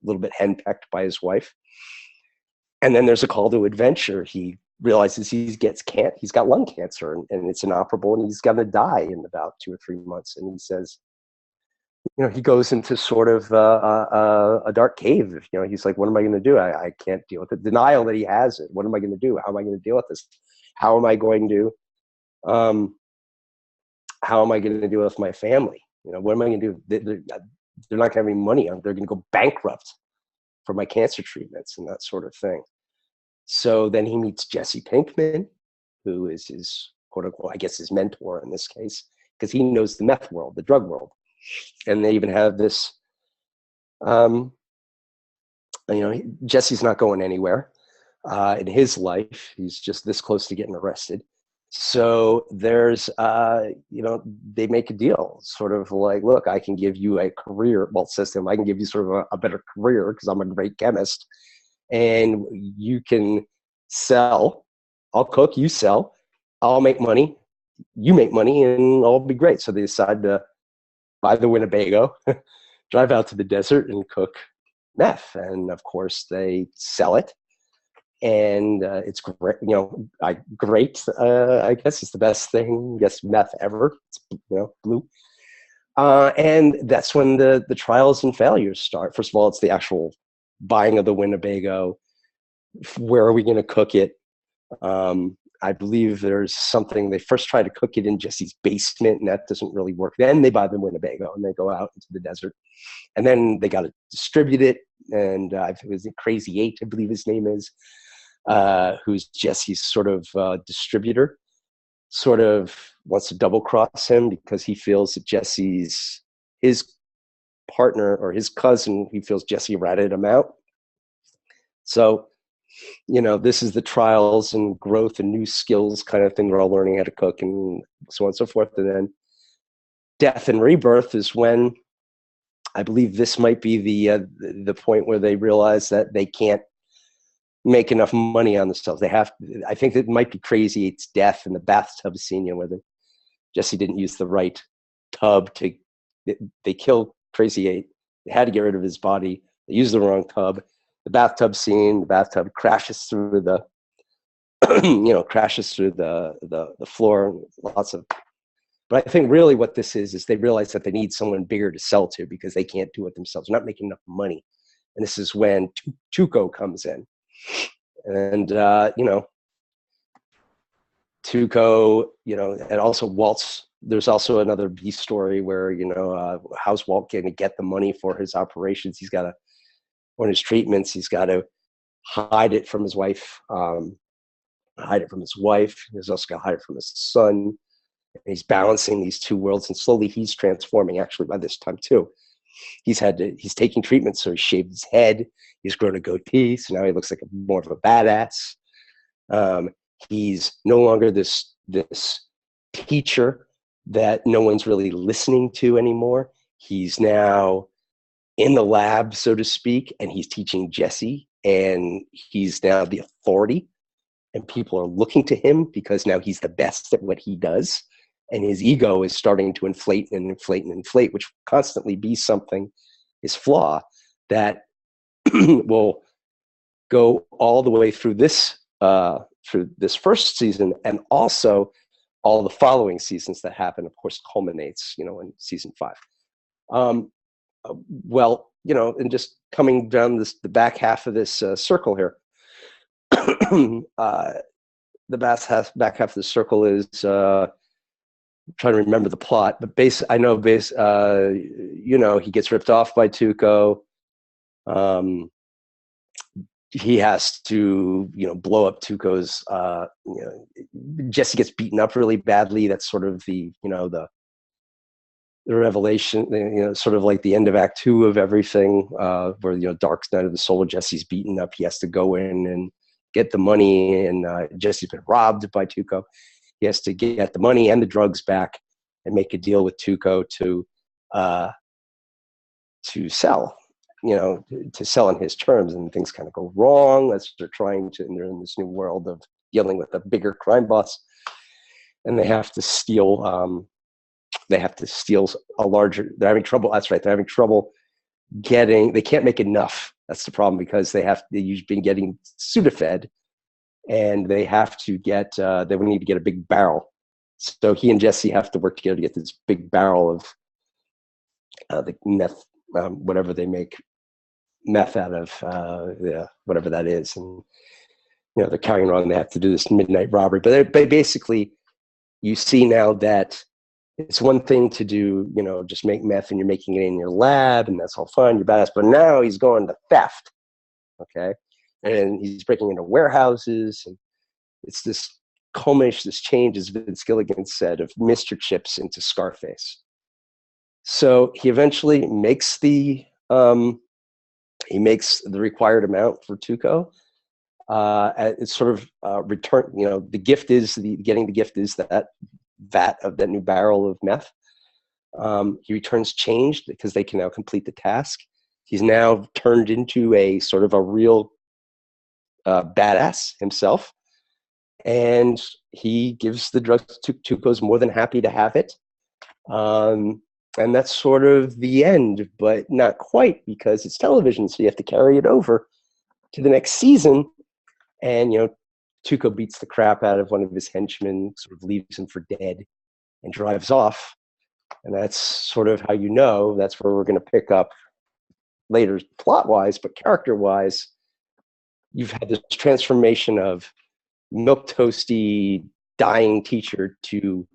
little bit henpecked by his wife. And then there's a call to adventure. He realizes he's got lung cancer and it's inoperable, and he's going to die in about 2 or 3 months. And he says, he goes into sort of a dark cave. He's like, what am I going to do? I can't deal with the denial that he has it. What am I going to do? How am I going to deal with this? How am I going to deal with my family? What am I going to do? They're not going to have any money. They're going to go bankrupt for my cancer treatments and that sort of thing. So then he meets Jesse Pinkman, who is his, quote unquote, I guess his mentor in this case, because he knows the meth world, the drug world. And they even have this, Jesse's not going anywhere in his life. He's just this close to getting arrested. So there's, they make a deal, sort of like, look, I can give you a career. Well, says to him, I can give you sort of a better career because I'm a great chemist. And you can sell. I'll cook, you sell. I'll make money. You make money, and I'll be great. So they decide to buy the Winnebago, drive out to the desert, and cook meth. And of course, they sell it. And it's great, great. I guess it's the best thing, meth ever. It's, blue. And that's when the trials and failures start. First of all, it's the actual buying of the Winnebago. Where are we going to cook it? I believe there's something, they first try to cook it in Jesse's basement, and that doesn't really work. Then they buy the Winnebago, and they go out into the desert. And then they got to distribute it. And it was Crazy 8, I believe his name is. Who's Jesse's sort of distributor, sort of wants to double cross him because he feels that Jesse's his partner or his cousin. He feels Jesse ratted him out. So, this is the trials and growth and new skills kind of thing. We're all learning how to cook and so on and so forth. And then death and rebirth is when I believe this might be the point where they realize that they can't make enough money on themselves. They have. I think it might be Crazy Eight's death in the bathtub scene, where Jesse didn't use the right tub to. They kill Crazy Eight. They had to get rid of his body. They used the wrong tub. The bathtub scene. The bathtub crashes through the. Crashes through the floor. Lots of. But I think really what this is they realize that they need someone bigger to sell to because they can't do it themselves. They're not making enough money. And this is when Tuco comes in. And, Tuco, and also Walt's, there's also another B story where, how's Walt going to get the money for his operations? He's got to, on his treatments, he's got to hide it from his wife. He's also got to hide it from his son. And he's balancing these two worlds, and slowly he's transforming actually by this time too. He's taking treatment, so he shaved his head. He's grown a goatee, so now he looks like more of a badass. He's no longer this teacher that no one's really listening to anymore. He's now in the lab, so to speak, and he's teaching Jesse, and he's now the authority, and people are looking to him because now he's the best at what he does. And his ego is starting to inflate and inflate and inflate, which will constantly be something, his flaw, that will go all the way through this first season, and also all the following seasons that happen, of course, culminates, in season 5. And just coming down the back half of this circle here, the back half of the circle is trying to remember the plot, but he gets ripped off by Tuco. He has to, blow up Tuco's, Jesse gets beaten up really badly. That's sort of the revelation, sort of like the end of Act 2 of everything, where, Dark Night of the Soul, Jesse's beaten up. He has to go in and get the money, and Jesse's been robbed by Tuco. He has to get the money and the drugs back and make a deal with Tuco to sell, to sell on his terms, and things kind of go wrong as they're and they're in this new world of dealing with a bigger crime boss, and they have to steal a larger. They're having trouble. That's right. They're having trouble they can't make enough. That's the problem, because they've been getting Sudafed, and they have to get, they need to get a big barrel. So he and Jesse have to work together to get this big barrel of the meth, whatever they make meth out of, whatever that is. And, they're carrying around, they have to do this midnight robbery. But basically, you see now that it's one thing to do, just make meth and you're making it in your lab, and that's all fine, you're badass. But now he's going to theft, okay? And he's breaking into warehouses, and it's this culmination, this change, as Vince Gilligan said, of Mr. Chips into Scarface. So he eventually makes the required amount for Tuco. It's sort of return. The gift is getting the gift is that vat of that new barrel of meth. He returns changed because they can now complete the task. He's now turned into a sort of a real badass himself, and he gives the drugs to Tuco's more than happy to have it. And that's sort of the end, but not quite, because it's television, so you have to carry it over to the next season. And, Tuco beats the crap out of one of his henchmen, sort of leaves him for dead, and drives off. And that's sort of how that's where we're going to pick up later plot-wise, but character-wise, you've had this transformation of milquetoasty, dying teacher to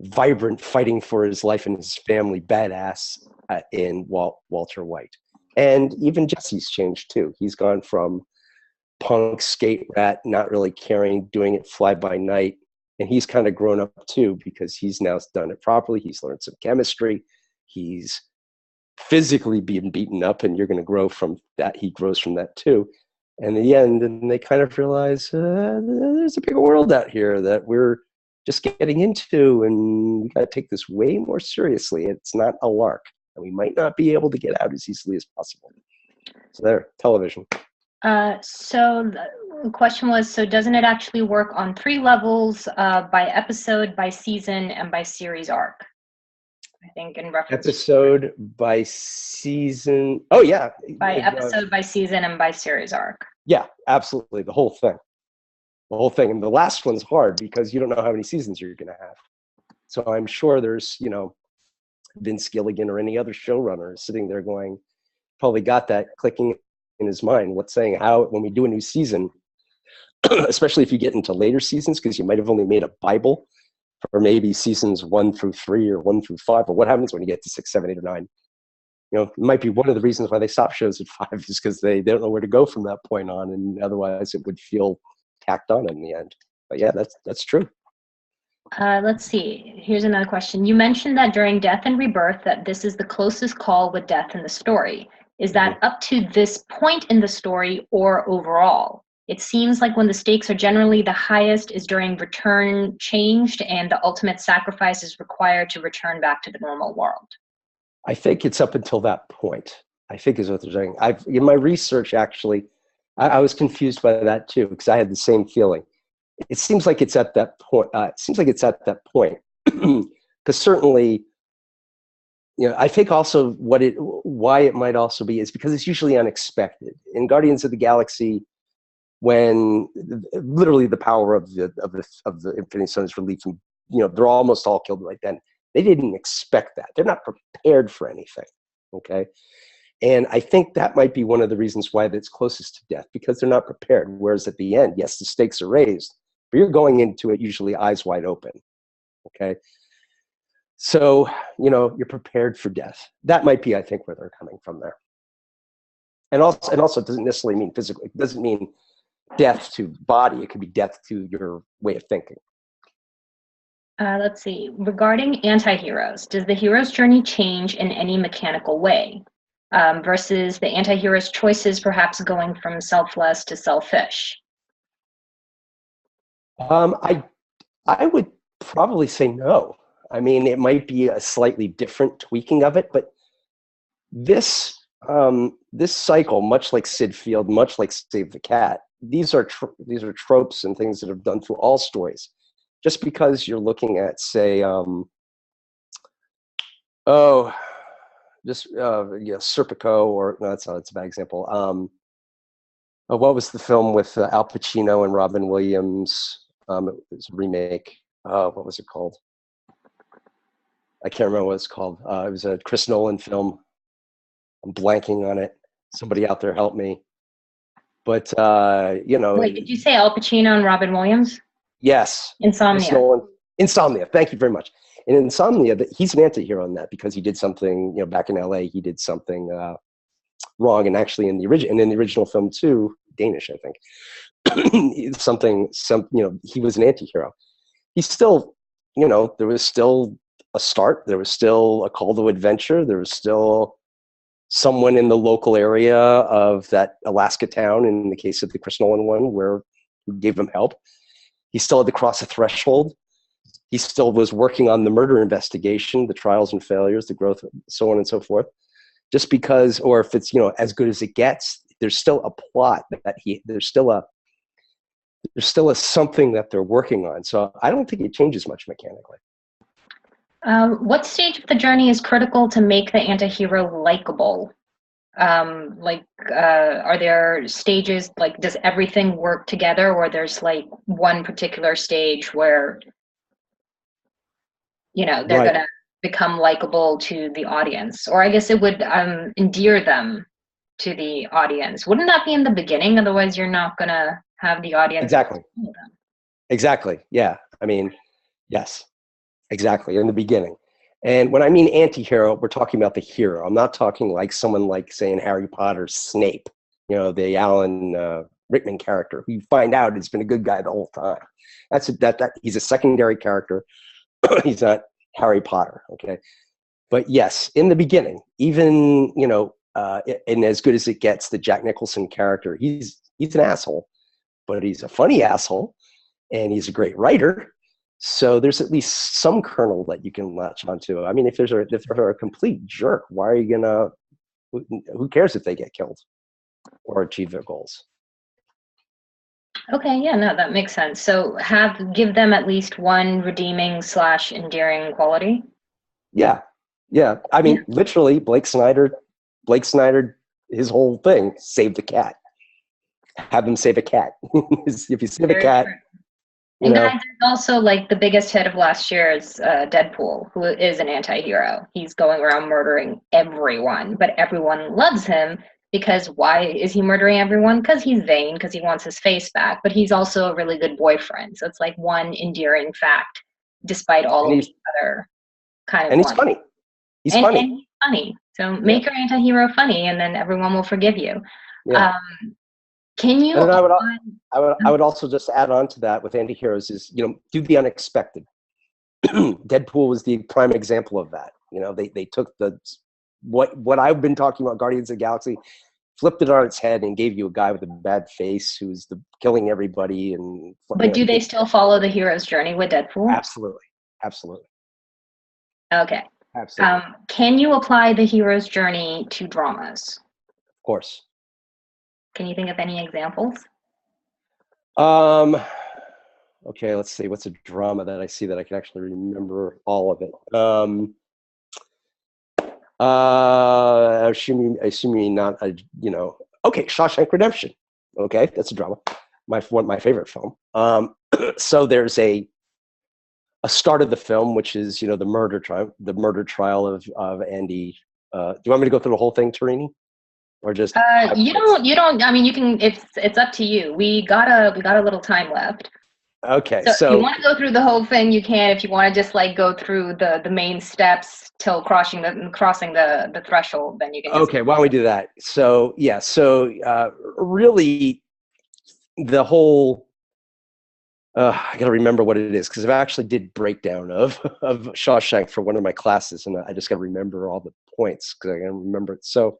vibrant, fighting for his life and his family badass in Walter White. And even Jesse's changed too. He's gone from punk skate rat, not really caring, doing it fly by night, and he's kind of grown up too, because he's now done it properly. He's learned some chemistry. He's physically being beaten up, and you're going to grow from that. He grows from that too. And in the end, and they kind of realize there's a bigger world out here that we're just getting into, and we got to take this way more seriously. It's not a lark, and we might not be able to get out as easily as possible. So there, television. So the question was, so doesn't it actually work on 3 levels, by episode, by season, and by series arc? I think in reference Episode by season. Oh yeah, by episode, by season, and by series arc. yeah, absolutely, the whole thing. The whole thing. And the last one's hard because you don't know how many seasons you're going to have. So I'm sure there's, Vince Gilligan or any other showrunner sitting there going, probably got that clicking in his mind. What's saying how, when we do a new season, especially if you get into later seasons, because you might have only made a Bible for maybe seasons 1 through 3 or 1 through 5. But what happens when you get to 6, 7, 8, or 9? It might be one of the reasons why they stop shows at 5 is because they don't know where to go from that point on. And otherwise it would feel tacked on in the end. But yeah, that's true. Let's see. Here's another question. You mentioned that during Death and Rebirth that this is the closest call with death in the story. Is that up to this point in the story or overall? It seems like when the stakes are generally the highest is during return changed and the ultimate sacrifice is required to return back to the normal world. I think it's up until that point, I think is what they're saying. In my research, actually, I was confused by that too, because I had the same feeling. It seems like it's at that point. Because certainly, I think also why it might also be is because it's usually unexpected. In Guardians of the Galaxy, when literally the power of the Infinity Stone is released, and they're almost all killed right then. They didn't expect that. They're not prepared for anything. Okay. And I think that might be one of the reasons why that's closest to death, because they're not prepared. Whereas at the end, yes, the stakes are raised, but you're going into it usually eyes wide open. Okay. So, you're prepared for death. That might be, I think, where they're coming from there. And also it doesn't necessarily mean physical. It doesn't mean death to body. It could be death to your way of thinking. Let's see. Regarding anti-heroes, does the hero's journey change in any mechanical way versus the anti-hero's choices perhaps going from selfless to selfish? I would probably say no. I mean, it might be a slightly different tweaking of it, but this cycle, much like Sid Field, much like Save the Cat, these are tropes and things that are done through all stories. Just because you're looking at, say, Serpico, or no, that's a bad example. What was the film with Al Pacino and Robin Williams? It was a remake. What was it called? I can't remember what it's called. It was a Chris Nolan film. I'm blanking on it. Somebody out there help me. But Wait, did you say Al Pacino and Robin Williams? Yes. Insomnia. Insomnia. Thank you very much. In Insomnia, he's an anti-hero in that because he did something, back in LA, he did something wrong. And actually in the original film too, Danish, I think, he was an anti-hero. He's still, there was still a start. There was still a call to adventure. There was still someone in the local area of that Alaska town, in the case of the Chris Nolan one, who gave him help. He still had to cross a threshold. He still was working on the murder investigation, the trials and failures, the growth, so on and so forth. Just because, or if it's, as good as it gets, there's still a plot there's still a something that they're working on. So I don't think it changes much mechanically. What stage of the journey is critical to make the anti-hero likable? Are there stages, like, does everything work together, or there's like one particular stage where they're Right. gonna become likable to the audience, or I guess it would endear them to the audience? Wouldn't that be in the beginning? Otherwise you're not gonna have the audience. Exactly. Yeah. I mean, yes, exactly, in the beginning. And when I mean anti-hero, we're talking about the hero. I'm not talking like someone like, say, in Harry Potter, Snape, the Alan Rickman character, who you find out has been a good guy the whole time. That he's a secondary character. He's not Harry Potter, okay? But yes, in the beginning, even, and as good as it gets, the Jack Nicholson character, he's an asshole, but he's a funny asshole, and he's a great writer. So there's at least some kernel that you can latch onto. I mean, if they're a complete jerk, why are you who cares if they get killed? or achieve their goals. Okay, yeah, no, that makes sense. So give them at least one redeeming / endearing quality. Yeah, yeah. I Yeah, mean, literally, Blake Snyder, his whole thing, save the cat. Have them save a cat. If you save a very cat, true. you And guys, know. there's also like the biggest hit of last year is Deadpool, who is an anti-hero. He's going around murdering everyone, but everyone loves him because why is he murdering everyone? Because he's vain, because he wants his face back, but he's also a really good boyfriend. So it's like one endearing fact, despite all And of he's the other kind of and he's ones. funny. He's And funny. he's funny. So Yeah, make your anti-hero funny, and then everyone will forgive you. yeah. Um, can you And then I apply? would also just add on to that with anti-heroes is, do the unexpected. Deadpool was the prime example of that. They took what I've been talking about, Guardians of the Galaxy, flipped it on its head and gave you a guy with a bad face who's killing everybody. And But do they still follow the hero's journey with Deadpool? absolutely, absolutely, Okay. absolutely, Can you apply the hero's journey to dramas? of course. Can you think of any examples? Um, okay, let's see. What's a drama that I see that I can actually remember all of it? Assuming not a, okay, Shawshank Redemption. Okay, that's a drama. My favorite film. So there's a start of the film, which is the murder trial of Andy. Do you want me to go through the whole thing, Tarini, or just You don't. I mean, you can. It's up to you. We got a little time left. Okay, So if you so want to go through the whole thing, you can. If you want to just like go through the main steps till crossing the threshold, then you can just. okay, why don't we do that? So yeah, really, the whole. I got to remember what it is because I actually did breakdown of Shawshank for one of my classes, and I just got to remember all the points because I got to remember it. So,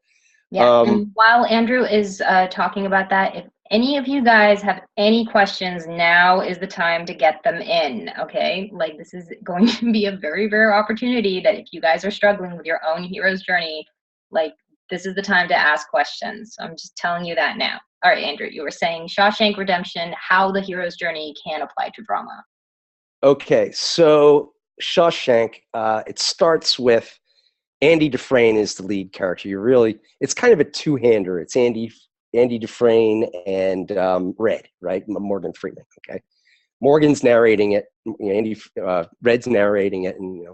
Yeah, and while Andrew is talking about that, if any of you guys have any questions, now is the time to get them in, okay? Like, this is going to be a very rare opportunity that if you guys are struggling with your own hero's journey, like, this is the time to ask questions. So I'm just telling you that now. All right, Andrew, you were saying Shawshank Redemption, how the hero's journey can apply to drama. okay, so Shawshank, it starts with Andy Dufresne is the lead character. It's kind of a two-hander. It's Andy Dufresne and Red, right? Morgan Freeman. Okay, Morgan's narrating it. Red's narrating it, and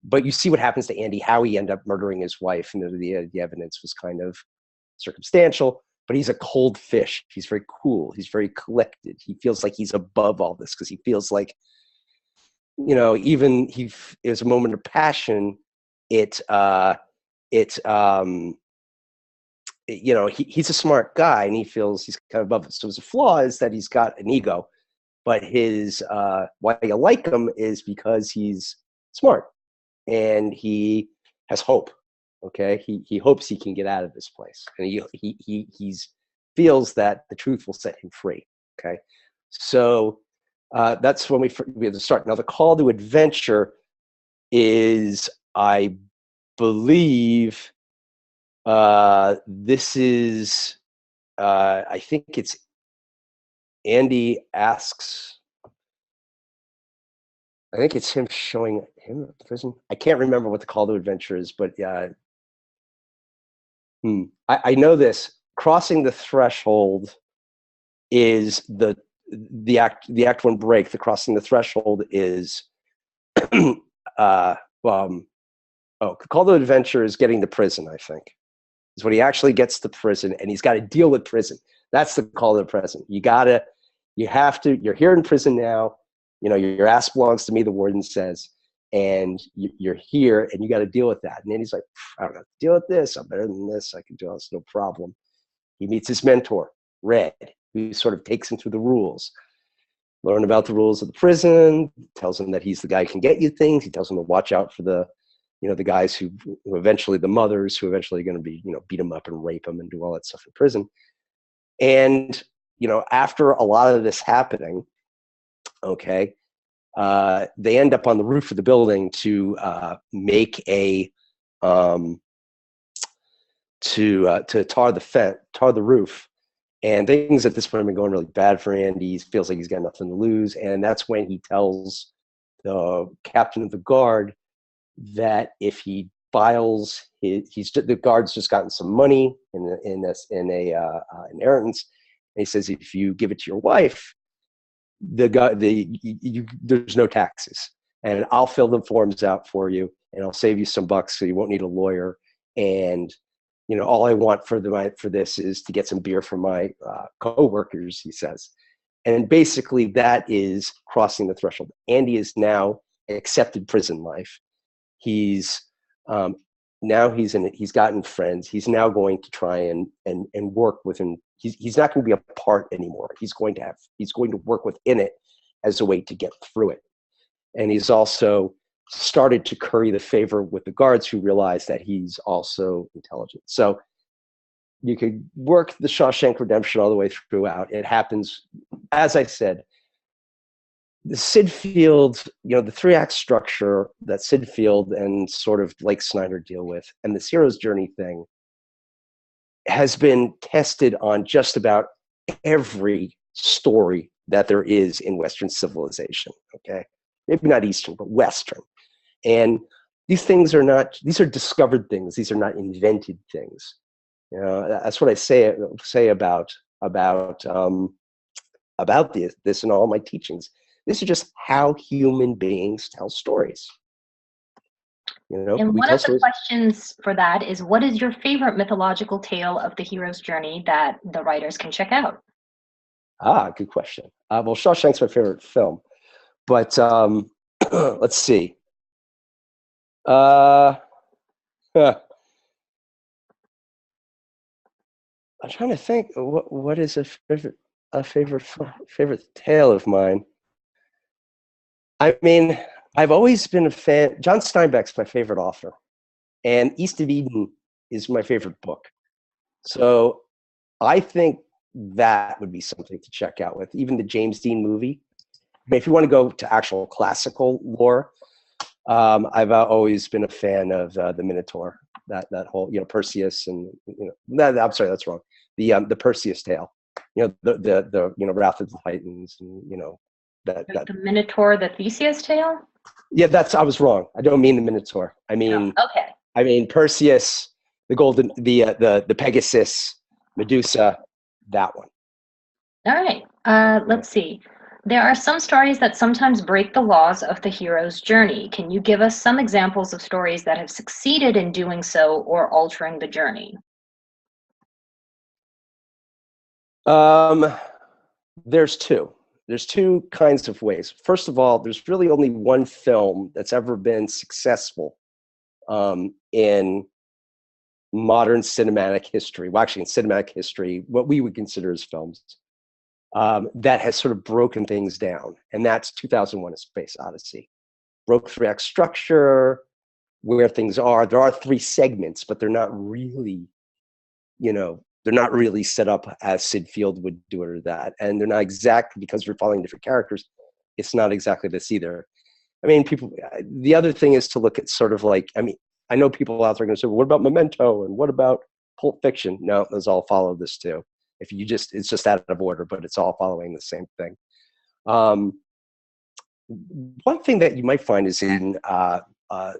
but you see what happens to Andy, how he ended up murdering his wife, and the evidence was kind of circumstantial. But he's a cold fish. He's very cool. He's very collected. He feels like he's above all this because he feels like, even he is a moment of passion. It he's a smart guy and he feels he's kind of above it. So his flaw is that he's got an ego, but his why you like him is because he's smart and he has hope. Okay, he hopes he can get out of this place, and he's feels that the truth will set him free. Okay, so that's when we have to start. Now the call to adventure is, I believe, this is I think it's Andy asks. I think it's him showing him at the prison. I can't remember what the call to adventure is, but I know this. Crossing the threshold is the act one break. The crossing the threshold is call to adventure is getting to prison, I think. Is when he actually gets to prison and he's got to deal with prison. That's the call to prison. You're here in prison now. Your ass belongs to me, the warden says, and you're here and you got to deal with that. And then he's like, I don't have to deal with this. I'm better than this. I can do this, no problem. He meets his mentor, Red, who sort of takes him through the rules. Learn about the rules of the prison, tells him that he's the guy who can get you things. He tells him to watch out for the guys who eventually, the mothers who eventually are going to be, beat him up and rape him and do all that stuff in prison. And, after a lot of this happening, okay, they end up on the roof of the building to make a to tar the roof, and things at this point have been going really bad for Andy. He feels like he's got nothing to lose, and that's when he tells the captain of the guard that if he files the guard's just gotten some money in a inheritance, and he says if you give it to your wife, there's no taxes, and I'll fill the forms out for you, and I'll save you some bucks, so you won't need a lawyer. And all I want for this is to get some beer from my coworkers, he says. And basically, that is crossing the threshold. Andy is now accepted prison life. He's he's gotten friends. He's now going to try and work within. He's not going to be a part anymore. He's going to work within it as a way to get through it. And he's also started to curry the favor with the guards, who realize that he's also intelligent. So you could work the Shawshank Redemption all the way throughout. It happens, as I said, the Sid Field, the 3-act structure that Sid Field and sort of Blake Snyder deal with, and this hero's journey thing, has been tested on just about every story that there is in Western civilization. Okay, maybe not Eastern, but Western. And these are discovered things. These are not invented things. That's what I say about this in all my teachings. This is just how human beings tell stories. And one of the questions for that is, what is your favorite mythological tale of the hero's journey that the writers can check out? Good question. Well, Shawshank's my favorite film, but let's see. I'm trying to think. What is a favorite tale of mine? I mean, I've always been a fan. John Steinbeck's my favorite author, and East of Eden is my favorite book. So I think that would be something to check out with even the James Dean movie. I mean, if you want to go to actual classical lore, I've always been a fan of the Minotaur. That whole Perseus and I'm sorry, that's wrong. The Perseus tale. The Wrath of the Titans and the Minotaur, the Theseus tale. Yeah, I was wrong. I don't mean the Minotaur. I mean okay. I mean Perseus, the Pegasus, Medusa, that one. All right. Let's see. There are some stories that sometimes break the laws of the hero's journey. Can you give us some examples of stories that have succeeded in doing so or altering the journey? There's two. There's two kinds of ways. First of all, there's really only one film that's ever been successful in modern cinematic history. Well, actually, in cinematic history, what we would consider as films, that has sort of broken things down, and that's 2001: A Space Odyssey. Broke 3-act structure, where things are. There are 3 segments, but they're not really, they're not really set up as Sid Field would do it or that. And they're not exactly, because we're following different characters, it's not exactly this either. I mean, the other thing is to look at sort of like, I know people out there are going to say, well, what about Memento? And what about Pulp Fiction? No, those all follow this too. It's just out of order, but it's all following the same thing. One thing that you might find is in more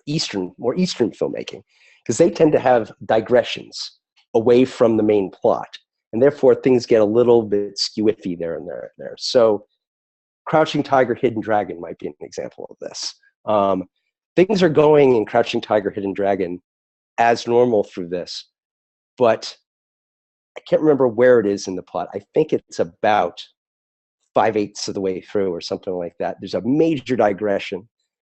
Eastern filmmaking, because they tend to have digressions away from the main plot, and therefore things get a little bit skew-iffy there and there. So Crouching Tiger, Hidden Dragon might be an example of this. Things are going in Crouching Tiger, Hidden Dragon as normal through this, but I can't remember where it is in the plot. I think it's about 5/8 of the way through or something like that. There's a major digression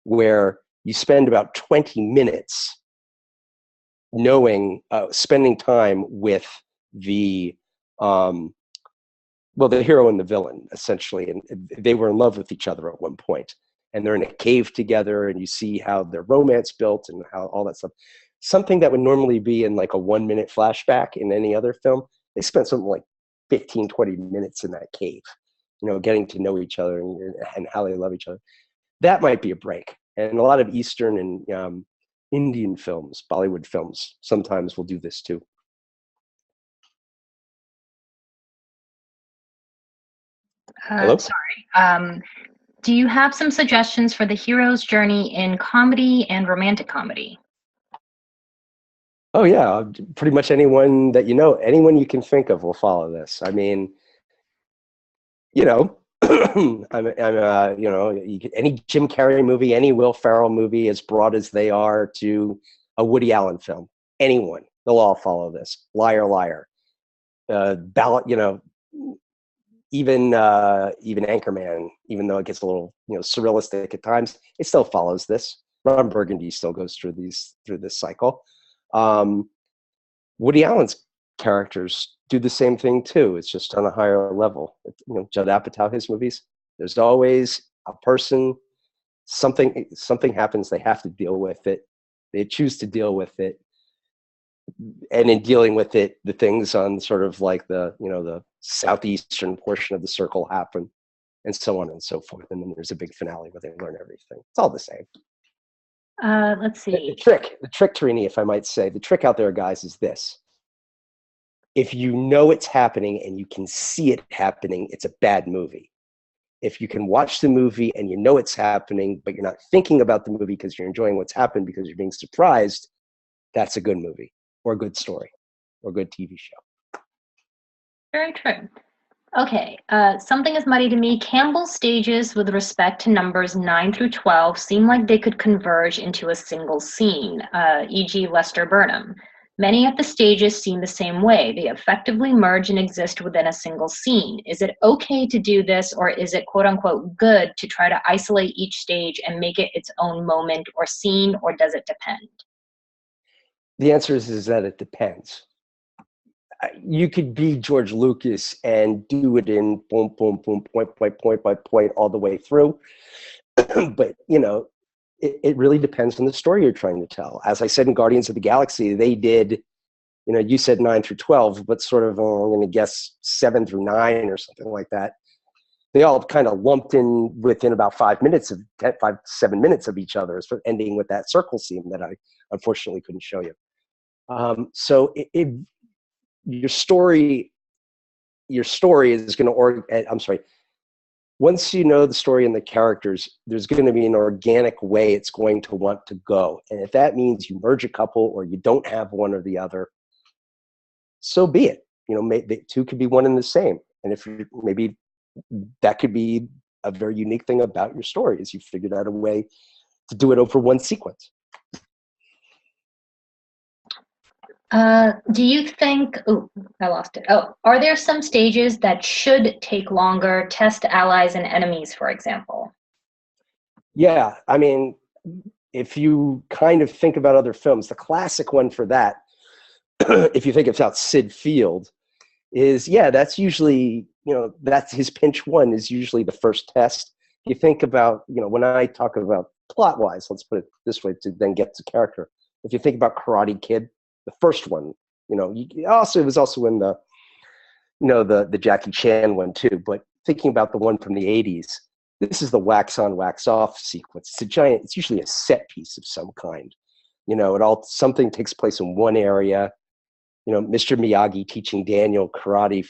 where you spend about 20 minutes spending time with the hero and the villain, essentially. And they were in love with each other at one point, and they're in a cave together, and you see how their romance built and how all that stuff. Something that would normally be in like a 1-minute flashback in any other film, they spent something like 15, 20 minutes in that cave, getting to know each other and how they love each other. That might be a break. And a lot of Eastern and Indian films, Bollywood films, sometimes will do this too. Hello? Sorry. Do you have some suggestions for the hero's journey in comedy and romantic comedy? Oh yeah, pretty much anyone that you know, anyone you can think of will follow this. I mean, you know, you know, any Jim Carrey movie, any Will Ferrell movie, as broad as they are, to a Woody Allen film, anyone, they'll all follow this. Liar, liar, ballot, you know, even Anchorman, even though it gets a little, you know, surrealistic at times, it still follows this. Ron Burgundy still goes through this cycle. Um, Woody Allen's characters do the same thing too. It's just on a higher level. You know, Judd Apatow, his movies. There's always a person. Something happens. They have to deal with it. They choose to deal with it, and in dealing with it, the things on sort of like the, you know, the southeastern portion of the circle happen, and so on and so forth. And then there's a big finale where they learn everything. It's all the same. Let's The, see. the trick, Tarini, if I might say, the trick out there, guys, is this: if you know it's happening and you can see it happening, it's a bad movie. If you can watch the movie and you know it's happening, but you're not thinking about the movie because you're enjoying what's happened because you're being surprised, that's a good movie or a good story or a good TV show. Very true. Okay, something is muddy to me. Campbell's stages with respect to numbers 9 through 12 seem like they could converge into a single scene, e.g. Lester Burnham. Many of the stages seem the same way. They effectively merge and exist within a single scene. Is it okay to do this, or is it quote unquote good to try to isolate each stage and make it its own moment or scene, or does it depend? The answer is that it depends. You could be George Lucas and do it in boom, boom, boom, point, point, point by point all the way through. But, you know, it really depends on the story you're trying to tell. As I said in Guardians of the Galaxy, they did, you know, you said 9 through 12, but sort of, I'm going to guess 7 through 9 or something like that. They all kind of lumped in within about 5 minutes of 7 minutes of each other, so ending with that circle scene that I unfortunately couldn't show you. So your story is going to, I'm sorry, once you know the story and the characters, there's going to be an organic way it's going to want to go. And if that means you merge a couple or you don't have one or the other, so be it. You know, the two could be one and the same. And if you maybe that could be a very unique thing about your story is you figured out a way to do it over one sequence. Do you think, oh, I lost it. Oh, are there some stages that should take longer, test allies and enemies, for example? Yeah, I mean, if you kind of think about other films, the classic one for that, if you think about Sid Field, is yeah, that's usually, you know, that's his pinch one is usually the first test. You think about, you know, when I talk about plot wise, let's put it this way to then get to character. If you think about Karate Kid, the first one, you know, also it was also in the, you know, the Jackie Chan one too. But thinking about the one from the '80s, this is the wax on, wax off sequence. It's a giant. It's usually a set piece of some kind. You know, something takes place in one area. You know, Mr. Miyagi teaching Daniel karate,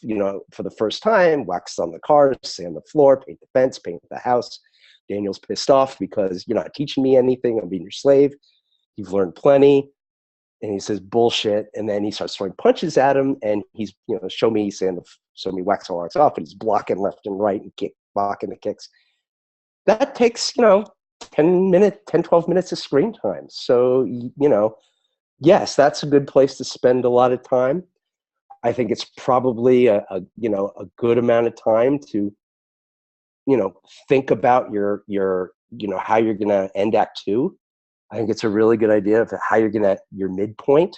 you know, for the first time, wax on the cars, sand the floor, paint the fence, paint the house. Daniel's pissed off because you're not teaching me anything. I'm being your slave. You've learned plenty. And he says bullshit. And then he starts throwing punches at him. And he's, you know, show me wax on, wax off. And he's blocking left and right and blocking the kicks. That takes, you know, 12 minutes of screen time. So, you know, yes, that's a good place to spend a lot of time. I think it's probably you know, a good amount of time to, you know, think about your you know, how you're going to end Act Two. I think it's a really good idea of how you're going to, your midpoint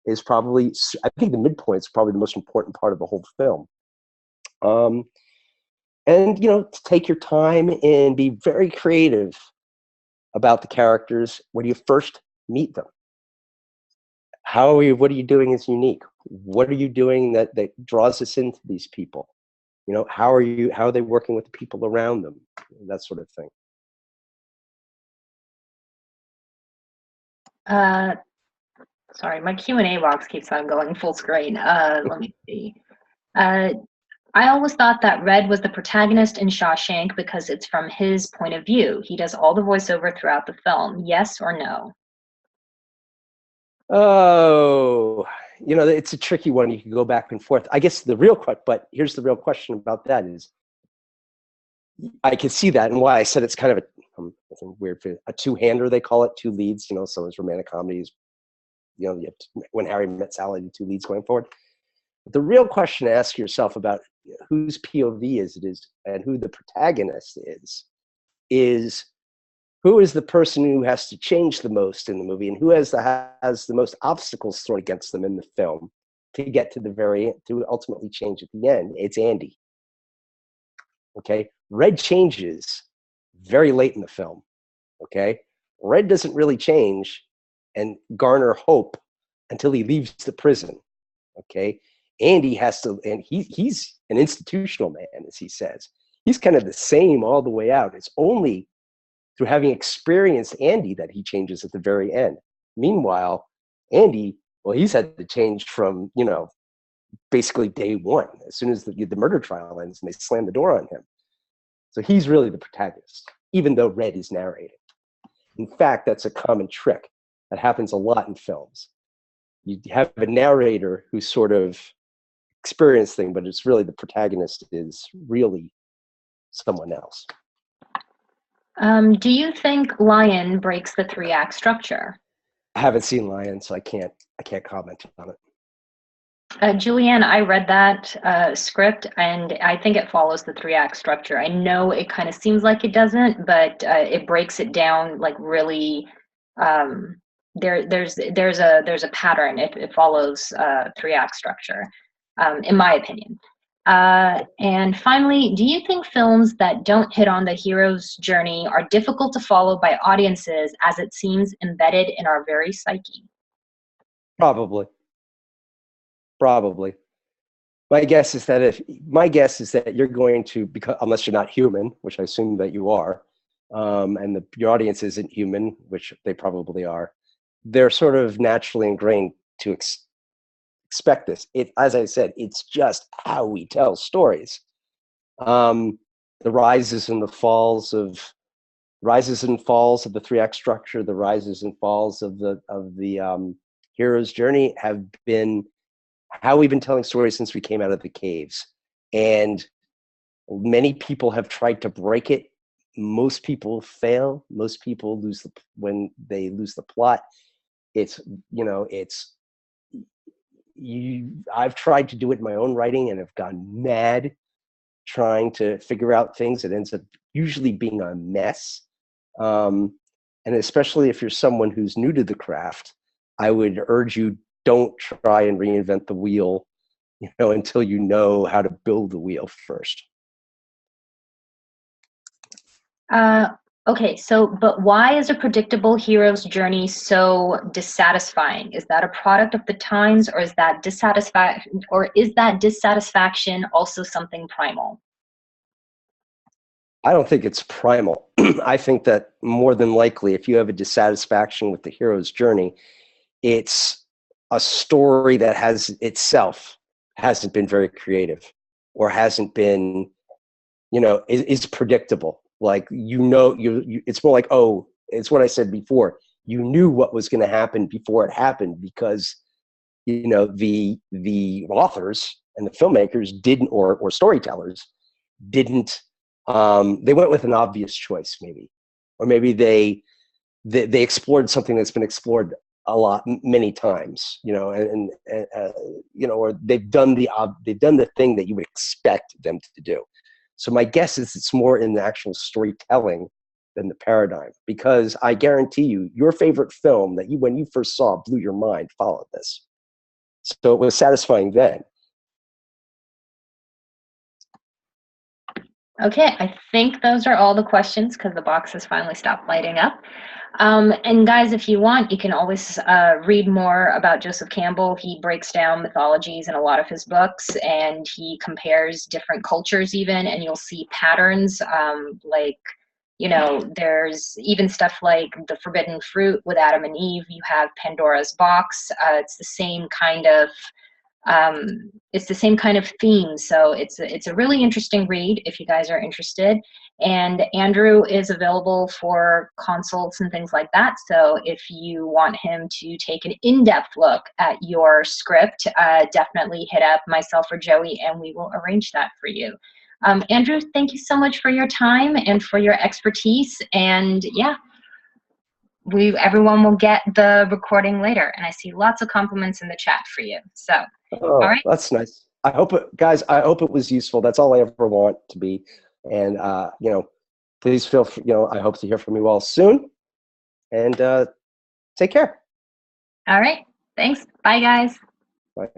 is probably, I think the midpoint is probably the most important part of the whole film. And, you know, to take your time and be very creative about the characters when you first meet them. What are you doing is unique? What are you doing that draws us into these people? You know, how are they working with the people around them? That sort of thing. Uh, Sorry, my Q&A box keeps on going full screen. Let me see. Uh, I always thought that Red was the protagonist in Shawshank because it's from his point of view. He does all the voiceover throughout the film. Yes or no? Oh, it's a tricky one. You can go back and forth. I guess but here's the real question about that is, I can see that and why I said it's kind of it's a weird, a two-hander, they call it, two leads. Someone's romantic comedies, you have When Harry Met Sally, the two leads going forward. But the real question to ask yourself about whose POV it is and who the protagonist is who is the person who has to change the most in the movie and who has the most obstacles thrown against them in the film to get to the very end, to ultimately change at the end. It's Andy. Okay, Red changes very late in the film. Okay, Red doesn't really change and garner hope until he leaves the prison. Okay, Andy has to, and he's an institutional man, as he says. He's kind of the same all the way out. It's only through having experienced Andy that he changes at the very end. Meanwhile, Andy, well, he's had to change from, basically day one, as soon as the murder trial ends and they slam the door on him. So he's really the protagonist, even though Red is narrating. In fact, that's a common trick that happens a lot in films. You have a narrator who's sort of experienced thing, but it's really the protagonist is really someone else. Do you think Lion breaks the three-act structure? I haven't seen Lion, so I can't comment on it. Julianne, I read that script, and I think it follows the three-act structure. I know it kind of seems like it doesn't, but it breaks it down like really. There's a pattern. It follows three-act structure, in my opinion. And finally, do you think films that don't hit on the hero's journey are difficult to follow by audiences as it seems embedded in our very psyche? Probably. My guess is that you're going to, because unless you're not human, which I assume that you are, and your audience isn't human, which they probably are, they're sort of naturally ingrained to expect this. As I said, it's just how we tell stories. The rises and falls of the three-act structure, the rises and falls of the hero's journey have been how we've been telling stories since we came out of the caves. And many people have tried to break it. Most people fail. Most people when they lose the plot. I've tried to do it in my own writing and have gone mad trying to figure out things. It ends up usually being a mess. And especially if you're someone who's new to the craft, I would urge you, don't try and reinvent the wheel, until you know how to build the wheel first. Okay, but why is a predictable hero's journey so dissatisfying? Is that a product of the times, or is that dissatisfaction also something primal? I don't think it's primal. I think that more than likely, if you have a dissatisfaction with the hero's journey, it's a story that hasn't been very creative, or hasn't been, is predictable. Like, it's more like, it's what I said before. You knew what was going to happen before it happened because, the authors and the filmmakers didn't, or storytellers didn't. They went with an obvious choice, maybe, or maybe they explored something that's been explored many times, or they've done the thing that you would expect them to do. So my guess is it's more in the actual storytelling than the paradigm, because I guarantee you, your favorite film that when you first saw blew your mind followed this. So it was satisfying then. Okay, I think those are all the questions because the box has finally stopped lighting up. And guys, if you want, you can always read more about Joseph Campbell. He breaks down mythologies in a lot of his books, and he compares different cultures even, and you'll see patterns there's even stuff like the forbidden fruit with Adam and Eve. You have Pandora's box. It's the same kind of It's the same kind of theme, so it's a really interesting read if you guys are interested. And Andrew is available for consults and things like that. So if you want him to take an in-depth look at your script, definitely hit up myself or Joey, and we will arrange that for you. Andrew, thank you so much for your time and for your expertise. And yeah, everyone will get the recording later. And I see lots of compliments in the chat for you. So, all Oh, right. that's nice. I hope it, guys, I hope it was useful. That's all I ever want to be. And, you know, please feel free, you know, I hope to hear from you all soon. And take care. All right. Thanks. Bye, guys. Bye.